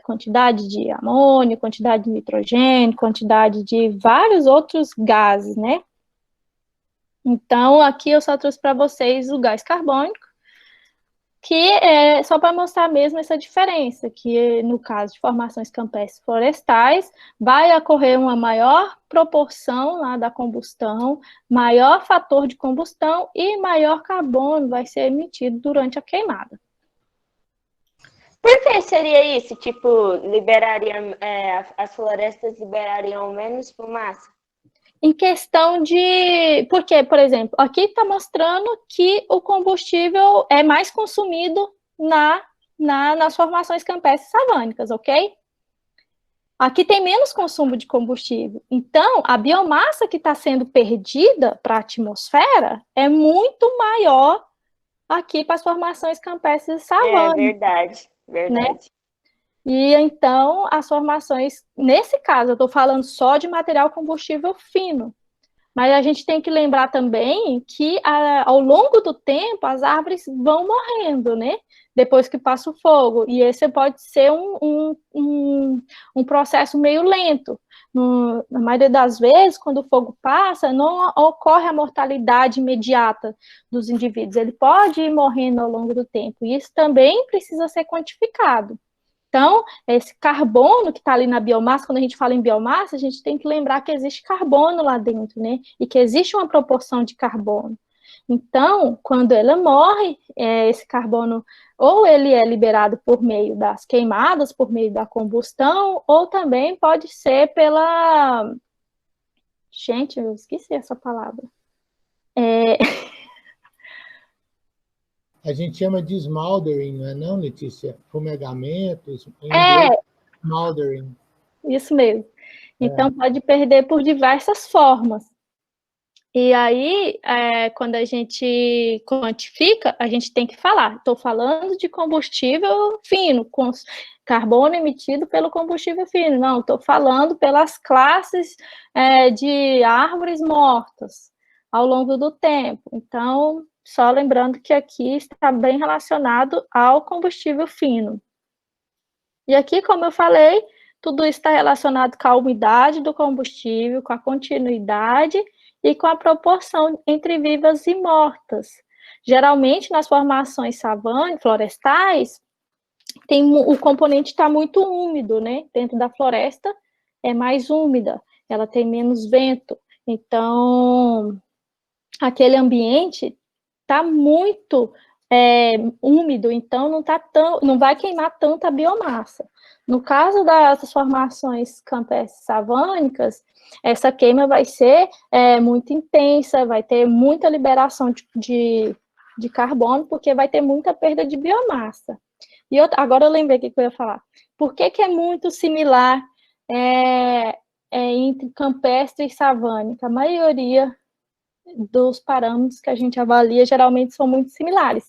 quantidade de amônio, quantidade de nitrogênio, quantidade de vários outros gases, né? Então, aqui eu só trouxe para vocês o gás carbônico, que é só para mostrar mesmo essa diferença, que no caso de formações campestres florestais, vai ocorrer uma maior proporção lá da combustão, maior fator de combustão e maior carbono vai ser emitido durante a queimada. Por que seria isso? Tipo, as florestas liberariam menos fumaça? Em questão de... Porque, por exemplo, aqui está mostrando que o combustível é mais consumido nas formações campestres savânicas, ok? Aqui tem menos consumo de combustível. Então, a biomassa que está sendo perdida para a atmosfera é muito maior aqui para as formações campestres savânicas. É verdade, verdade. Né? E então, as formações, nesse caso, eu estou falando só de material combustível fino, mas a gente tem que lembrar também que ao longo do tempo as árvores vão morrendo, né? Depois que passa o fogo, e esse pode ser um processo meio lento. Na maioria das vezes, quando o fogo passa, não ocorre a mortalidade imediata dos indivíduos, ele pode ir morrendo ao longo do tempo, e isso também precisa ser quantificado. Então, esse carbono que está ali na biomassa, quando a gente fala em biomassa, a gente tem que lembrar que existe carbono lá dentro, né? E que existe uma proporção de carbono. Então, quando ela morre, esse carbono, ou ele é liberado por meio das queimadas, por meio da combustão, ou também pode ser pela... Gente, eu esqueci essa palavra. A gente chama de smoldering, não é não, Letícia? Fumegamento, smoldering. Isso mesmo. Então, pode perder por diversas formas. E aí, quando a gente quantifica, a gente tem que falar. Estou falando de combustível fino, com carbono emitido pelo combustível fino. Não, estou falando pelas classes de árvores mortas ao longo do tempo. Então, só lembrando que aqui está bem relacionado ao combustível fino. E aqui, como eu falei, tudo isso está relacionado com a umidade do combustível, com a continuidade e com a proporção entre vivas e mortas. Geralmente, nas formações savânicas, florestais, o componente está muito úmido, né? Dentro da floresta é mais úmida, ela tem menos vento. Então, aquele ambiente está muito úmido, então não vai queimar tanta biomassa. No caso das formações campestres savânicas, essa queima vai ser muito intensa, vai ter muita liberação de carbono, porque vai ter muita perda de biomassa. E agora eu lembrei o que eu ia falar. Por que é muito similar entre campestre e savânica? A maioria dos parâmetros que a gente avalia geralmente são muito similares.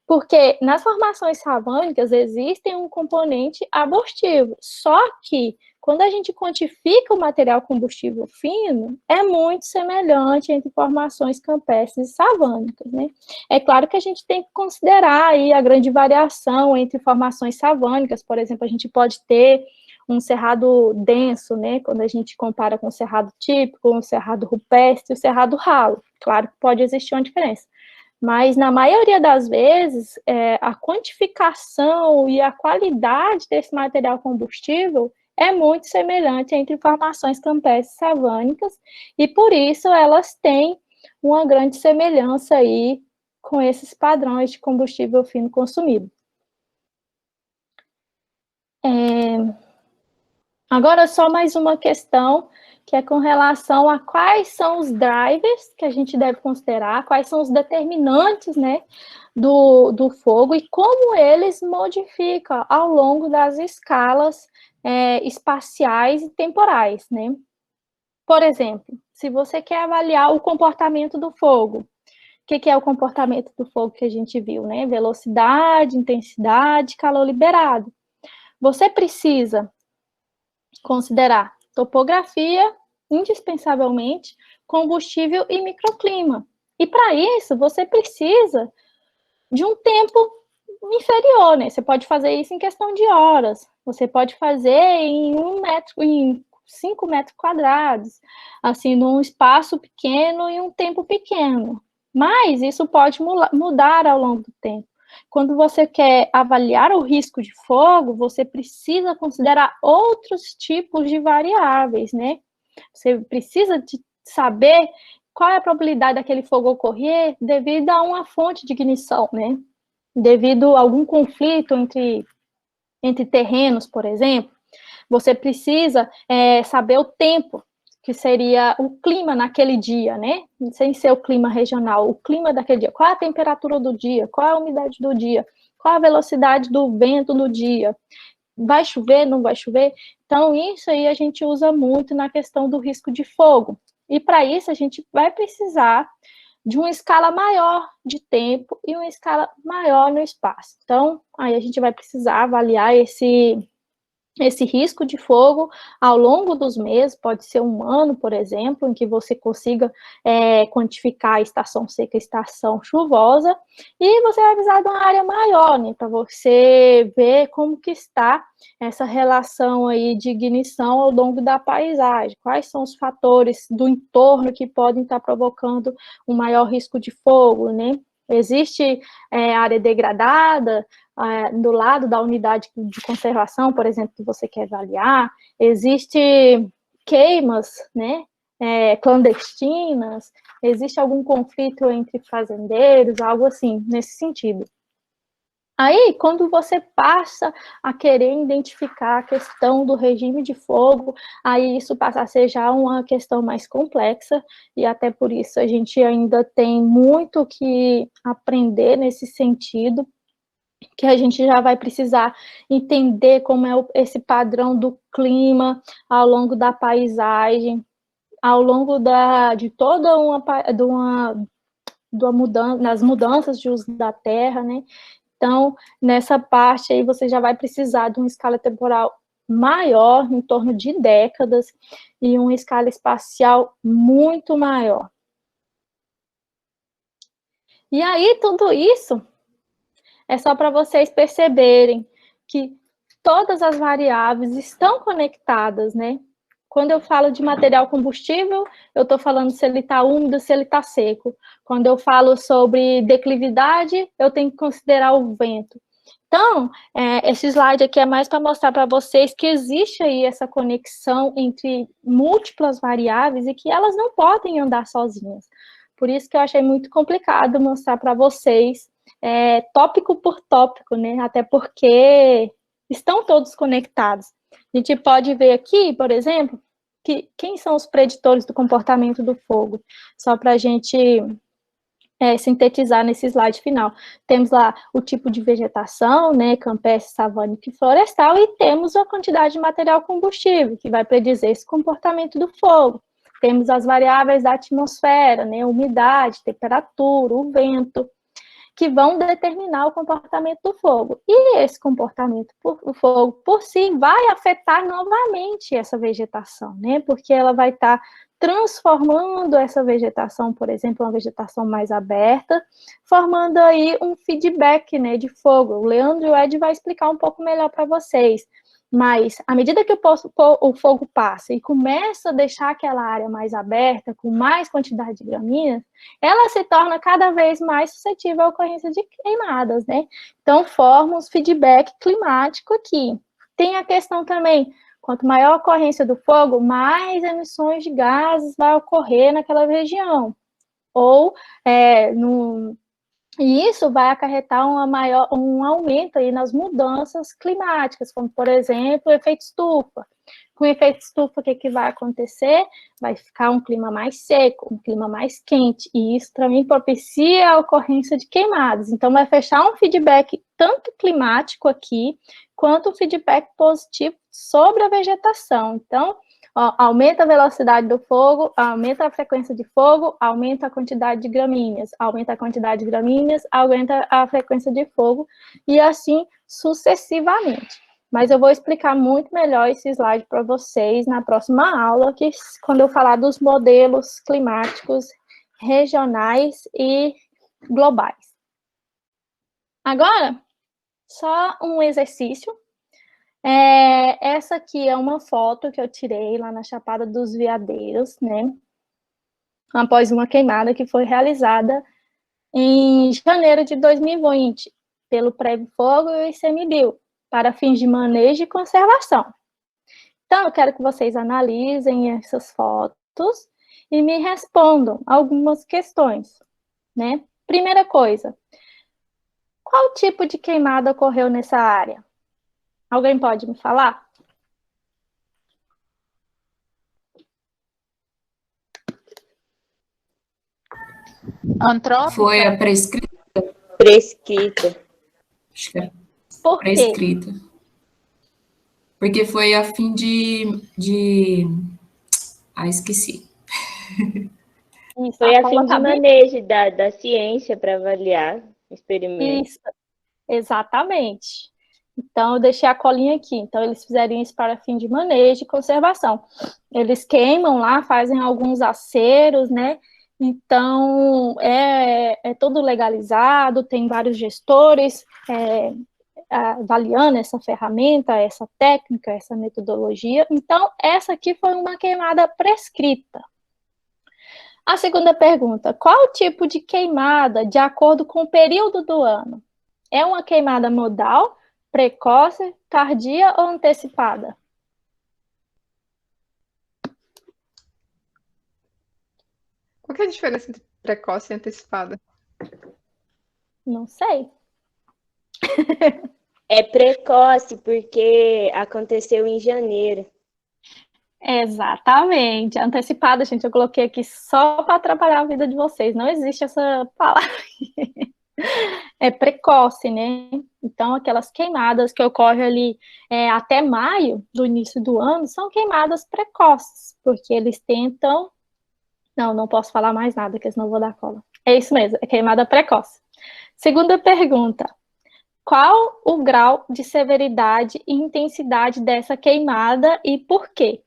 Porque nas formações savânicas existem um componente abortivo, só que quando a gente quantifica o material combustível fino, é muito semelhante entre formações campestres e savânicas, né? É claro que a gente tem que considerar aí a grande variação entre formações savânicas, por exemplo, a gente pode ter um cerrado denso, né, quando a gente compara com o cerrado típico, o cerrado rupestre e o cerrado ralo. Claro que pode existir uma diferença. Mas, na maioria das vezes, a quantificação e a qualidade desse material combustível é muito semelhante entre formações campestres savânicas, e, por isso, elas têm uma grande semelhança aí com esses padrões de combustível fino consumido. Agora, só mais uma questão, que é com relação a quais são os drivers que a gente deve considerar, quais são os determinantes, né, do fogo e como eles modificam ao longo das escalas espaciais e temporais, né? Por exemplo, se você quer avaliar o comportamento do fogo, o que é o comportamento do fogo que a gente viu, né? Velocidade, intensidade, calor liberado. Você precisa considerar topografia, indispensavelmente, combustível e microclima. E para isso, você precisa de um tempo inferior, né? Você pode fazer isso em questão de horas. Você pode fazer em 5 metros quadrados, assim, num espaço pequeno e um tempo pequeno. Mas isso pode mudar ao longo do tempo. Quando você quer avaliar o risco de fogo, você precisa considerar outros tipos de variáveis, né? Você precisa de saber qual é a probabilidade daquele fogo ocorrer devido a uma fonte de ignição, né? Devido a algum conflito entre terrenos, por exemplo. Você precisa saber o tempo, que seria o clima naquele dia, né? Sem ser o clima regional, o clima daquele dia. Qual é a temperatura do dia? Qual é a umidade do dia? Qual é a velocidade do vento no dia? Vai chover, não vai chover? Então, isso aí a gente usa muito na questão do risco de fogo. E para isso, a gente vai precisar de uma escala maior de tempo e uma escala maior no espaço. Então, aí a gente vai precisar avaliar esse risco de fogo ao longo dos meses, pode ser um ano, por exemplo, em que você consiga quantificar a estação seca e a estação chuvosa, e você vai precisar de uma área maior, né, para você ver como que está essa relação aí de ignição ao longo da paisagem, quais são os fatores do entorno que podem estar provocando um maior risco de fogo, né? Existe área degradada do lado da unidade de conservação, por exemplo, que você quer avaliar. Existe queimas, né, clandestinas, existe algum conflito entre fazendeiros, algo assim, nesse sentido. Aí, quando você passa a querer identificar a questão do regime de fogo, aí isso passa a ser já uma questão mais complexa, e até por isso a gente ainda tem muito que aprender nesse sentido, que a gente já vai precisar entender como é esse padrão do clima ao longo da paisagem, ao longo de toda das mudanças de uso da terra, né? Então, nessa parte aí, você já vai precisar de uma escala temporal maior, em torno de décadas, e uma escala espacial muito maior. E aí, tudo isso é só para vocês perceberem que todas as variáveis estão conectadas, né? Quando eu falo de material combustível, eu estou falando se ele está úmido, se ele está seco. Quando eu falo sobre declividade, eu tenho que considerar o vento. Então, esse slide aqui é mais para mostrar para vocês que existe aí essa conexão entre múltiplas variáveis e que elas não podem andar sozinhas. Por isso que eu achei muito complicado mostrar para vocês tópico por tópico, né? Até porque estão todos conectados. A gente pode ver aqui, por exemplo, quem são os preditores do comportamento do fogo, só para a gente sintetizar nesse slide final. Temos lá o tipo de vegetação, né, campestre, savânico e florestal, e temos a quantidade de material combustível, que vai predizer esse comportamento do fogo. Temos as variáveis da atmosfera, né, umidade, temperatura, o vento, que vão determinar o comportamento do fogo. E esse comportamento do fogo, por si, vai afetar novamente essa vegetação, né? Porque ela vai estar transformando essa vegetação, por exemplo, uma vegetação mais aberta, formando aí um feedback, né, de fogo. O Leandro e o Ed vai explicar um pouco melhor para vocês. Mas, à medida que o fogo passa e começa a deixar aquela área mais aberta, com mais quantidade de gramíneas, ela se torna cada vez mais suscetível à ocorrência de queimadas, né? Então, forma um feedback climático aqui. Tem a questão também, quanto maior a ocorrência do fogo, mais emissões de gases vai ocorrer naquela região. Ou, e isso vai acarretar um aumento aí nas mudanças climáticas, como, por exemplo, o efeito estufa. Com o efeito estufa, o que vai acontecer? Vai ficar um clima mais seco, um clima mais quente, e isso também propicia a ocorrência de queimadas. Então, vai fechar um feedback tanto climático aqui, quanto um feedback positivo sobre a vegetação. Então, aumenta a velocidade do fogo, aumenta a frequência de fogo, aumenta a quantidade de gramíneas, aumenta a quantidade de gramíneas, aumenta a frequência de fogo, e assim sucessivamente. mas eu vou explicar muito melhor esse slide para vocês na próxima aula, quando eu falar dos modelos climáticos regionais e globais. Agora, só um exercício. Essa aqui é uma foto que eu tirei lá na Chapada dos Veadeiros, né? Após uma queimada que foi realizada em janeiro de 2020, pelo Prêmio Fogo e o ICMBio, para fins de manejo e conservação. Então, eu quero que vocês analisem essas fotos e me respondam algumas questões, né? Primeira coisa, qual tipo de queimada ocorreu nessa área? Alguém pode me falar? Antrópica? Foi a prescrita? Prescrita. Acho que é Por quê? prescrita. Porque foi a fim de... Ah, esqueci. Isso, Foi a fim Paula de tá bem- manejo da ciência para avaliar experimentos. Isso, exatamente. Então, eu deixei a colinha aqui. Então, eles fizeram isso para fim de manejo e conservação. Eles queimam lá, fazem alguns aceros, né? Então, é tudo legalizado, tem vários gestores avaliando essa ferramenta, essa técnica, essa metodologia. Então, essa aqui foi uma queimada prescrita. A segunda pergunta, qual o tipo de queimada de acordo com o período do ano? É uma queimada modal, precoce, tardia ou antecipada? Qual que é a diferença entre precoce e antecipada? Não sei. É precoce porque aconteceu em janeiro. Exatamente. Antecipada, gente, eu coloquei aqui só para atrapalhar a vida de vocês. Não existe essa palavra. É precoce, né? Então, aquelas queimadas que ocorrem ali até maio, do início do ano, são queimadas precoces, porque eles tentam... Não posso falar mais nada, porque senão eu vou dar cola. É isso mesmo, é queimada precoce. Segunda pergunta. Qual o grau de severidade e intensidade dessa queimada e por quê?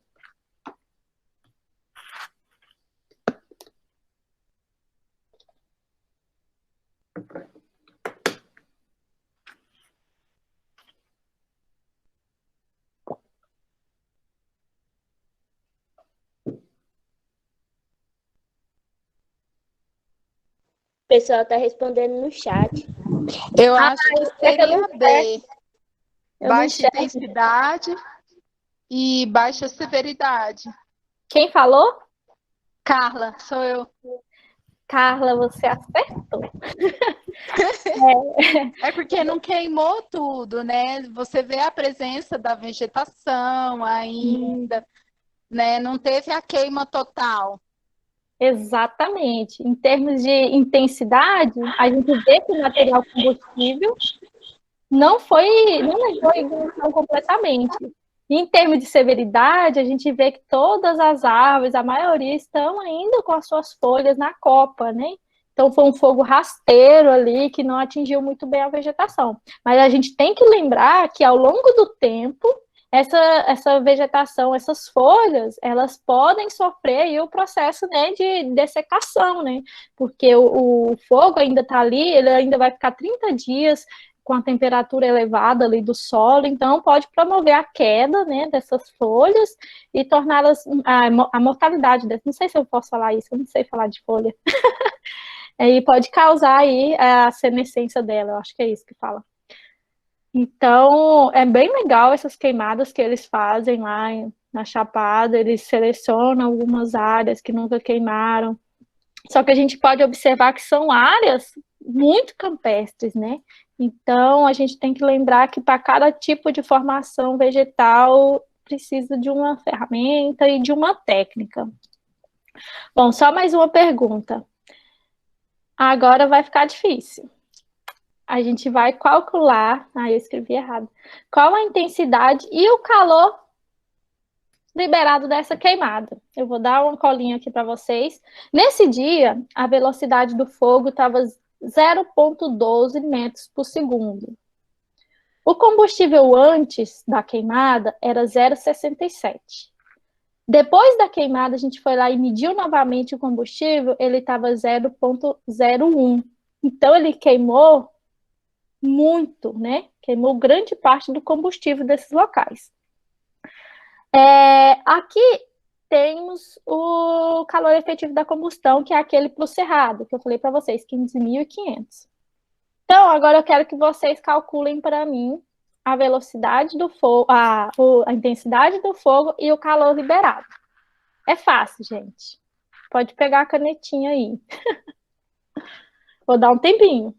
O pessoal está respondendo no chat. Eu acho que seria B. Eu não Baixa enxergo. intensidade e baixa severidade. Quem falou? Carla, sou eu. Carla, você acertou. É porque não queimou tudo, né? Você vê a presença da vegetação ainda, né? Não teve a queima total. Exatamente. Em termos de intensidade, a gente vê que o material combustível não levou a ignição completamente. Em termos de severidade, a gente vê que todas as árvores, a maioria, estão ainda com as suas folhas na copa, né? Então, foi um fogo rasteiro ali que não atingiu muito bem a vegetação. Mas a gente tem que lembrar que, ao longo do tempo, essa vegetação, essas folhas, elas podem sofrer aí o processo, né, de dessecação, né? Porque o fogo ainda está ali, ele ainda vai ficar 30 dias com a temperatura elevada ali do solo, então pode promover a queda, né, dessas folhas e torná-las, a mortalidade dessas, não sei se eu posso falar isso, eu não sei falar de folha, e pode causar aí a senescência dela, eu acho que é isso que fala. Então, é bem legal essas queimadas que eles fazem lá na Chapada, eles selecionam algumas áreas que nunca queimaram, só que a gente pode observar que são áreas muito campestres, né? Então, a gente tem que lembrar que para cada tipo de formação vegetal precisa de uma ferramenta e de uma técnica. Bom, só mais uma pergunta. Agora vai ficar difícil. A gente vai calcular... eu escrevi errado. Qual a intensidade e o calor liberado dessa queimada. Eu vou dar uma colinha aqui para vocês. Nesse dia, a velocidade do fogo estava 0,12 metros por segundo. O combustível antes da queimada era 0,67. Depois da queimada, a gente foi lá e mediu novamente o combustível, ele estava 0,01. Então, ele queimou muito, né? Queimou grande parte do combustível desses locais. Aqui temos o calor efetivo da combustão, que é aquele para o cerrado, que eu falei para vocês, 15.500. Então, agora eu quero que vocês calculem para mim a velocidade do fogo, a intensidade do fogo e o calor liberado. É fácil, gente. Pode pegar a canetinha aí. Vou dar um tempinho.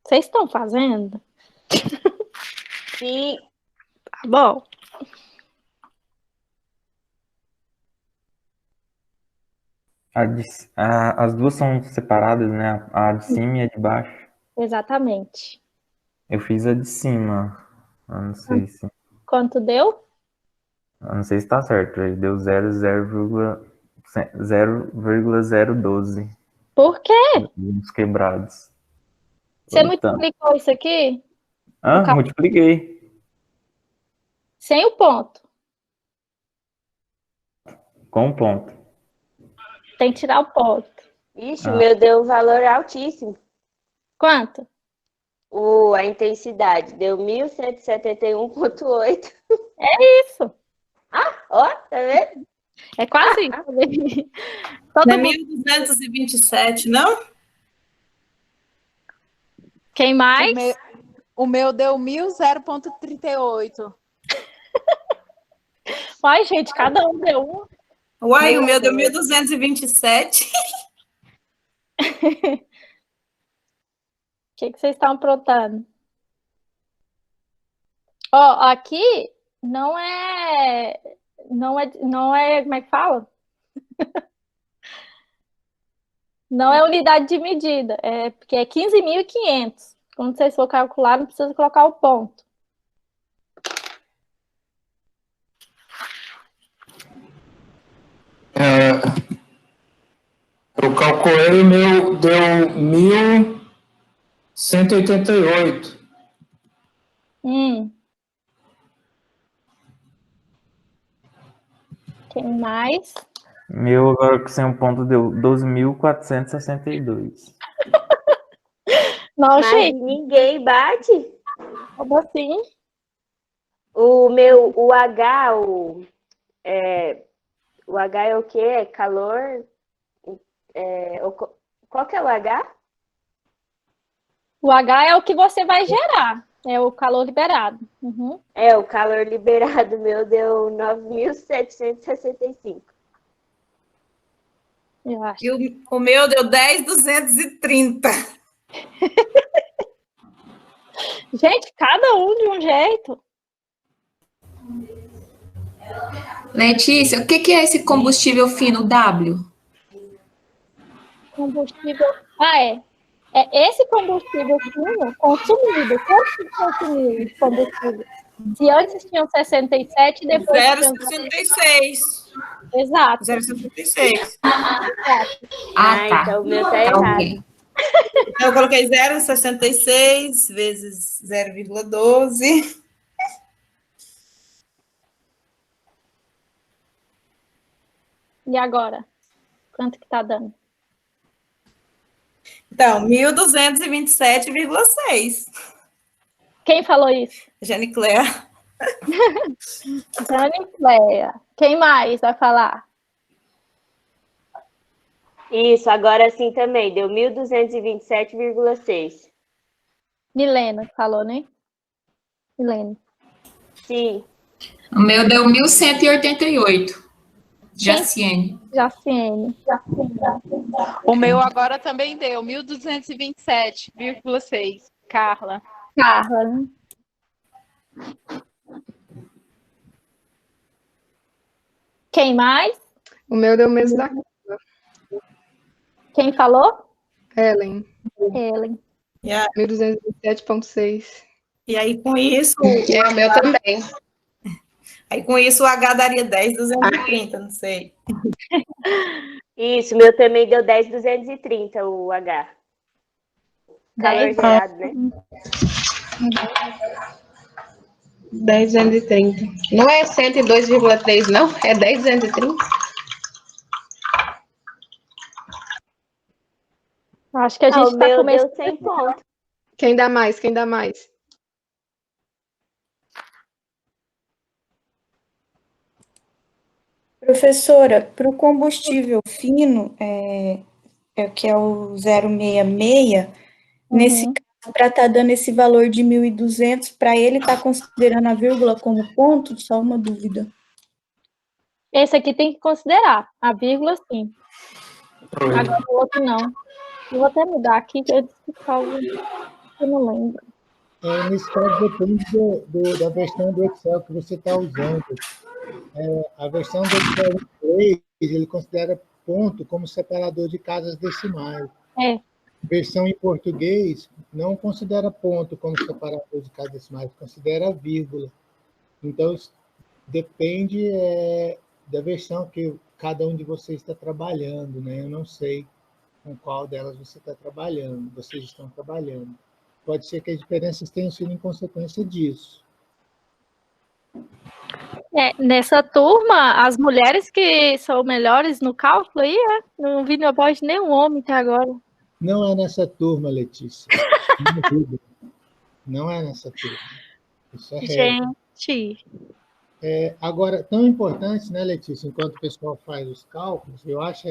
Vocês estão fazendo? Sim. Tá bom. As duas são separadas, né? A de cima e a de baixo. Exatamente. Eu fiz a de cima. Eu não sei se. Quanto deu? Eu não sei se tá certo. Aí deu 0,012. Por quê? Uns quebrados. Você Então. multiplicou isso aqui? Multipliquei. Sem o ponto. Com um ponto. Tem que tirar o ponto. Ixi, o meu deu um valor altíssimo. Quanto? A intensidade deu 1.171,8. É isso. Ó, tá vendo? É quase isso. Todo Não é mundo... 1.227, não? Quem mais? O meu deu 1.038. Ai, gente, cada um deu um. Uai, o meu deu 1.227. O que vocês estão aprontando? Ó, aqui não é, como é que fala? Não é unidade de medida, porque é 15.500. Quando vocês for calcular, não precisa colocar o ponto. Eu calculei, o meu deu 1.188. Quem mais? Meu, agora sem um ponto, deu 12.462. Não, Mas gente. ninguém bate. Como assim? O H, o H é o quê? É calor? Qual que é o H? O H é o que você vai gerar. É o calor liberado. Uhum. O calor liberado meu deu 9.765. Eu acho. E o meu deu 10.230. Gente, cada um de um jeito. Letícia, o que é esse combustível fino W? Combustível. É esse combustível fino consumido. Quanto consumiu esse combustível? Se antes tinham 67 e depois. 0,66. Exato. 0,66. Tá. Então o meu tá errado. Ok. Então, eu coloquei 0,66 vezes 0,12. E agora? Quanto que tá dando? Então, 1.227,6. Quem falou isso? Jane Claire. Jane Cléia. Quem mais vai falar? Isso, agora sim também, deu 1.227,6. Milena falou, né? Milena. Sim. O meu deu 1.188. Jaciene. Jaciene. O meu agora também deu 1.227,6. Carla. Carla, né? Quem mais? O meu deu o mesmo da Quem falou? Ellen. Ellen. 1.227,6. E aí, com isso... É, o meu também. Aí, com isso, o H daria 10.230, não sei. Isso, o meu também deu 10.230, o H. Calor gerado, né? 10.230. Não é 102,3, não? É 10.230? Acho que a gente o está meu começando. deu 100 pontos. Quem dá mais? Quem dá mais? Professora, para o combustível fino, que é o 066, nesse caso, para estar dando esse valor de 1.200, para ele estar considerando a vírgula como ponto? Só uma dúvida. Esse aqui tem que considerar. A vírgula, sim. Agora o outro não. Eu vou até mudar aqui, que eu disse que eu não lembro. Nesse caso, depende da versão do Excel que você está usando. A versão do Excel 3, ele considera ponto como separador de casas decimais. Versão em português não considera ponto como separador de casas decimais, considera vírgula. Então, isso depende da versão que cada um de vocês está trabalhando, né? Eu não sei com qual delas vocês estão trabalhando. Pode ser que as diferenças tenham sido em consequência disso. Nessa turma, as mulheres que são melhores no cálculo aí, não vi na voz de nenhum homem até agora. Não é nessa turma, Letícia. Não é nessa turma. Isso é regra. Gente. Agora, tão importante, né, Letícia, enquanto o pessoal faz os cálculos, eu acho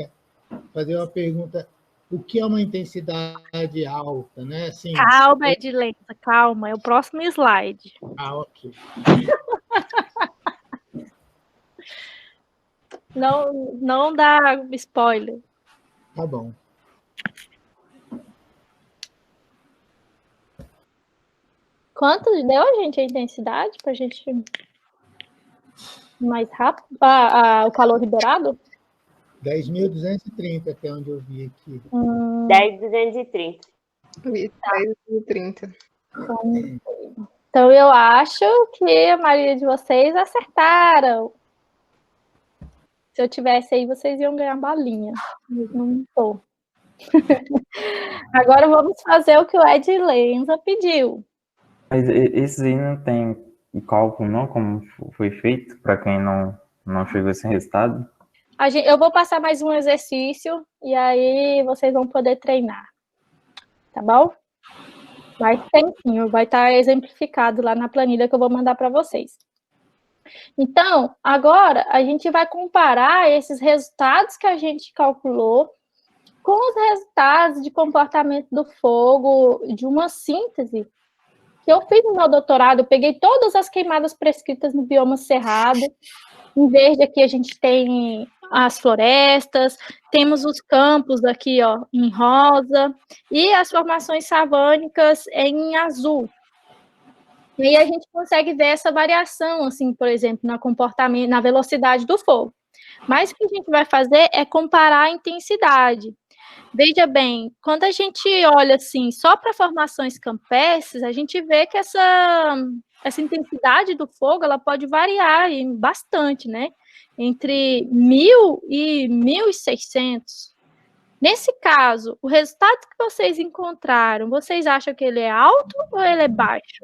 fazer uma pergunta: o que é uma intensidade alta, né? Assim, calma, Edilene, calma, é o próximo slide. Ok. Não dá spoiler. Tá bom. Quanto deu, gente, a intensidade para a gente mais rápido? O calor liberado? 10.230, até onde eu vi aqui. 10.230. 10.230. Então, eu acho que a maioria de vocês acertaram. Se eu tivesse aí, vocês iam ganhar balinha. Mas não estou. Agora vamos fazer o que o Ed Lenza pediu. Mas esses aí não tem cálculo, não? Como foi feito, para quem não chegou a esse resultado? Eu vou passar mais um exercício e aí vocês vão poder treinar. Tá bom? Vai estar exemplificado lá na planilha que eu vou mandar para vocês. Então, agora a gente vai comparar esses resultados que a gente calculou com os resultados de comportamento do fogo de uma síntese que eu fiz no meu doutorado. Eu peguei todas as queimadas prescritas no bioma cerrado. Em verde aqui a gente tem as florestas, temos os campos aqui, ó, em rosa, e as formações savânicas em azul. E aí a gente consegue ver essa variação, assim, por exemplo, no comportamento, na velocidade do fogo. Mas o que a gente vai fazer é comparar a intensidade. Veja bem, quando a gente olha assim só para formações campestres, a gente vê que essa intensidade do fogo ela pode variar bastante, né? Entre 1.000 e 1.600. Nesse caso, o resultado que vocês encontraram, vocês acham que ele é alto ou ele é baixo?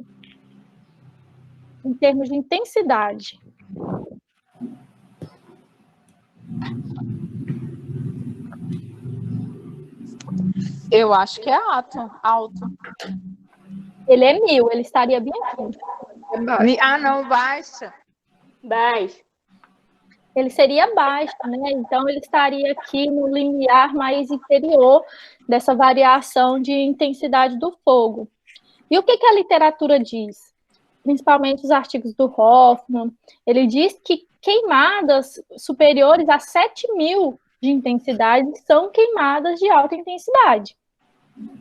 Em termos de intensidade. Eu acho que é alto. Ele é 1.000, ele estaria bem aqui. Não, baixa. Baixo. ele seria baixo, né? Então, ele estaria aqui no limiar mais inferior dessa variação de intensidade do fogo. E o que a literatura diz? Principalmente os artigos do Hoffman, ele diz que queimadas superiores a 7.000 de intensidade são queimadas de alta intensidade.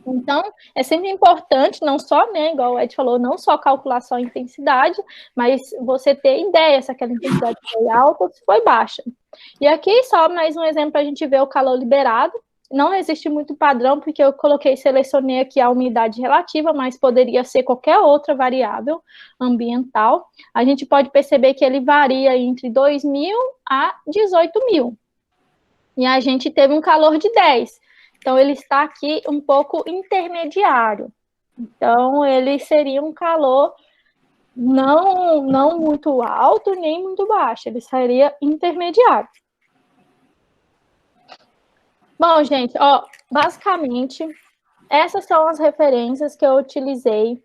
Então, é sempre importante, não só, né, igual o Ed falou, não só calcular só a intensidade, mas você ter ideia se aquela intensidade foi alta ou se foi baixa. E aqui, só mais um exemplo para a gente ver o calor liberado. Não existe muito padrão, porque eu selecionei aqui a umidade relativa, mas poderia ser qualquer outra variável ambiental. A gente pode perceber que ele varia entre 2.000 a 18.000. E a gente teve um calor de 10. Então, ele está aqui um pouco intermediário. Então, ele seria um calor não muito alto, nem muito baixo. Ele seria intermediário. Bom, gente, ó, basicamente, essas são as referências que eu utilizei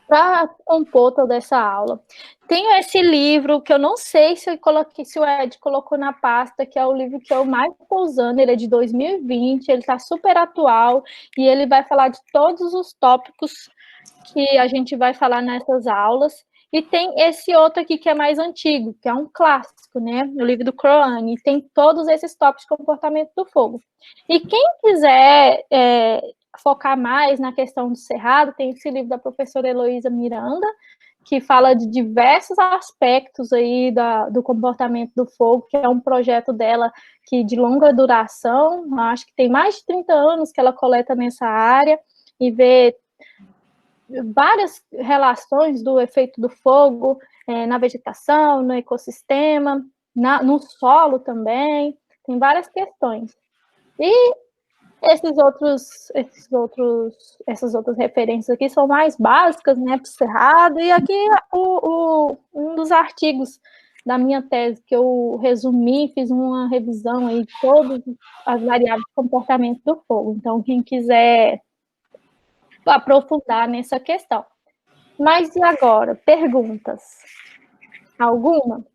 para compor toda essa aula. Tenho esse livro, que eu não sei se o Ed colocou na pasta, que é o livro que eu mais estou usando, ele é de 2020, ele está super atual, e ele vai falar de todos os tópicos que a gente vai falar nessas aulas. E tem esse outro aqui que é mais antigo, que é um clássico, né? O livro do Croane, e tem todos esses tópicos de comportamento do fogo. E quem quiser focar mais na questão do cerrado, tem esse livro da professora Heloísa Miranda, que fala de diversos aspectos aí do comportamento do fogo, que é um projeto dela que de longa duração, acho que tem mais de 30 anos que ela coleta nessa área, e vê várias relações do efeito do fogo na vegetação, no ecossistema, no solo também, tem várias questões. E essas outras referências aqui são mais básicas, né, para o cerrado, e aqui um dos artigos da minha tese, que eu resumi, fiz uma revisão aí de todas as variáveis de comportamento do fogo. Então, quem quiser aprofundar nessa questão. Mas e agora? Perguntas? Alguma?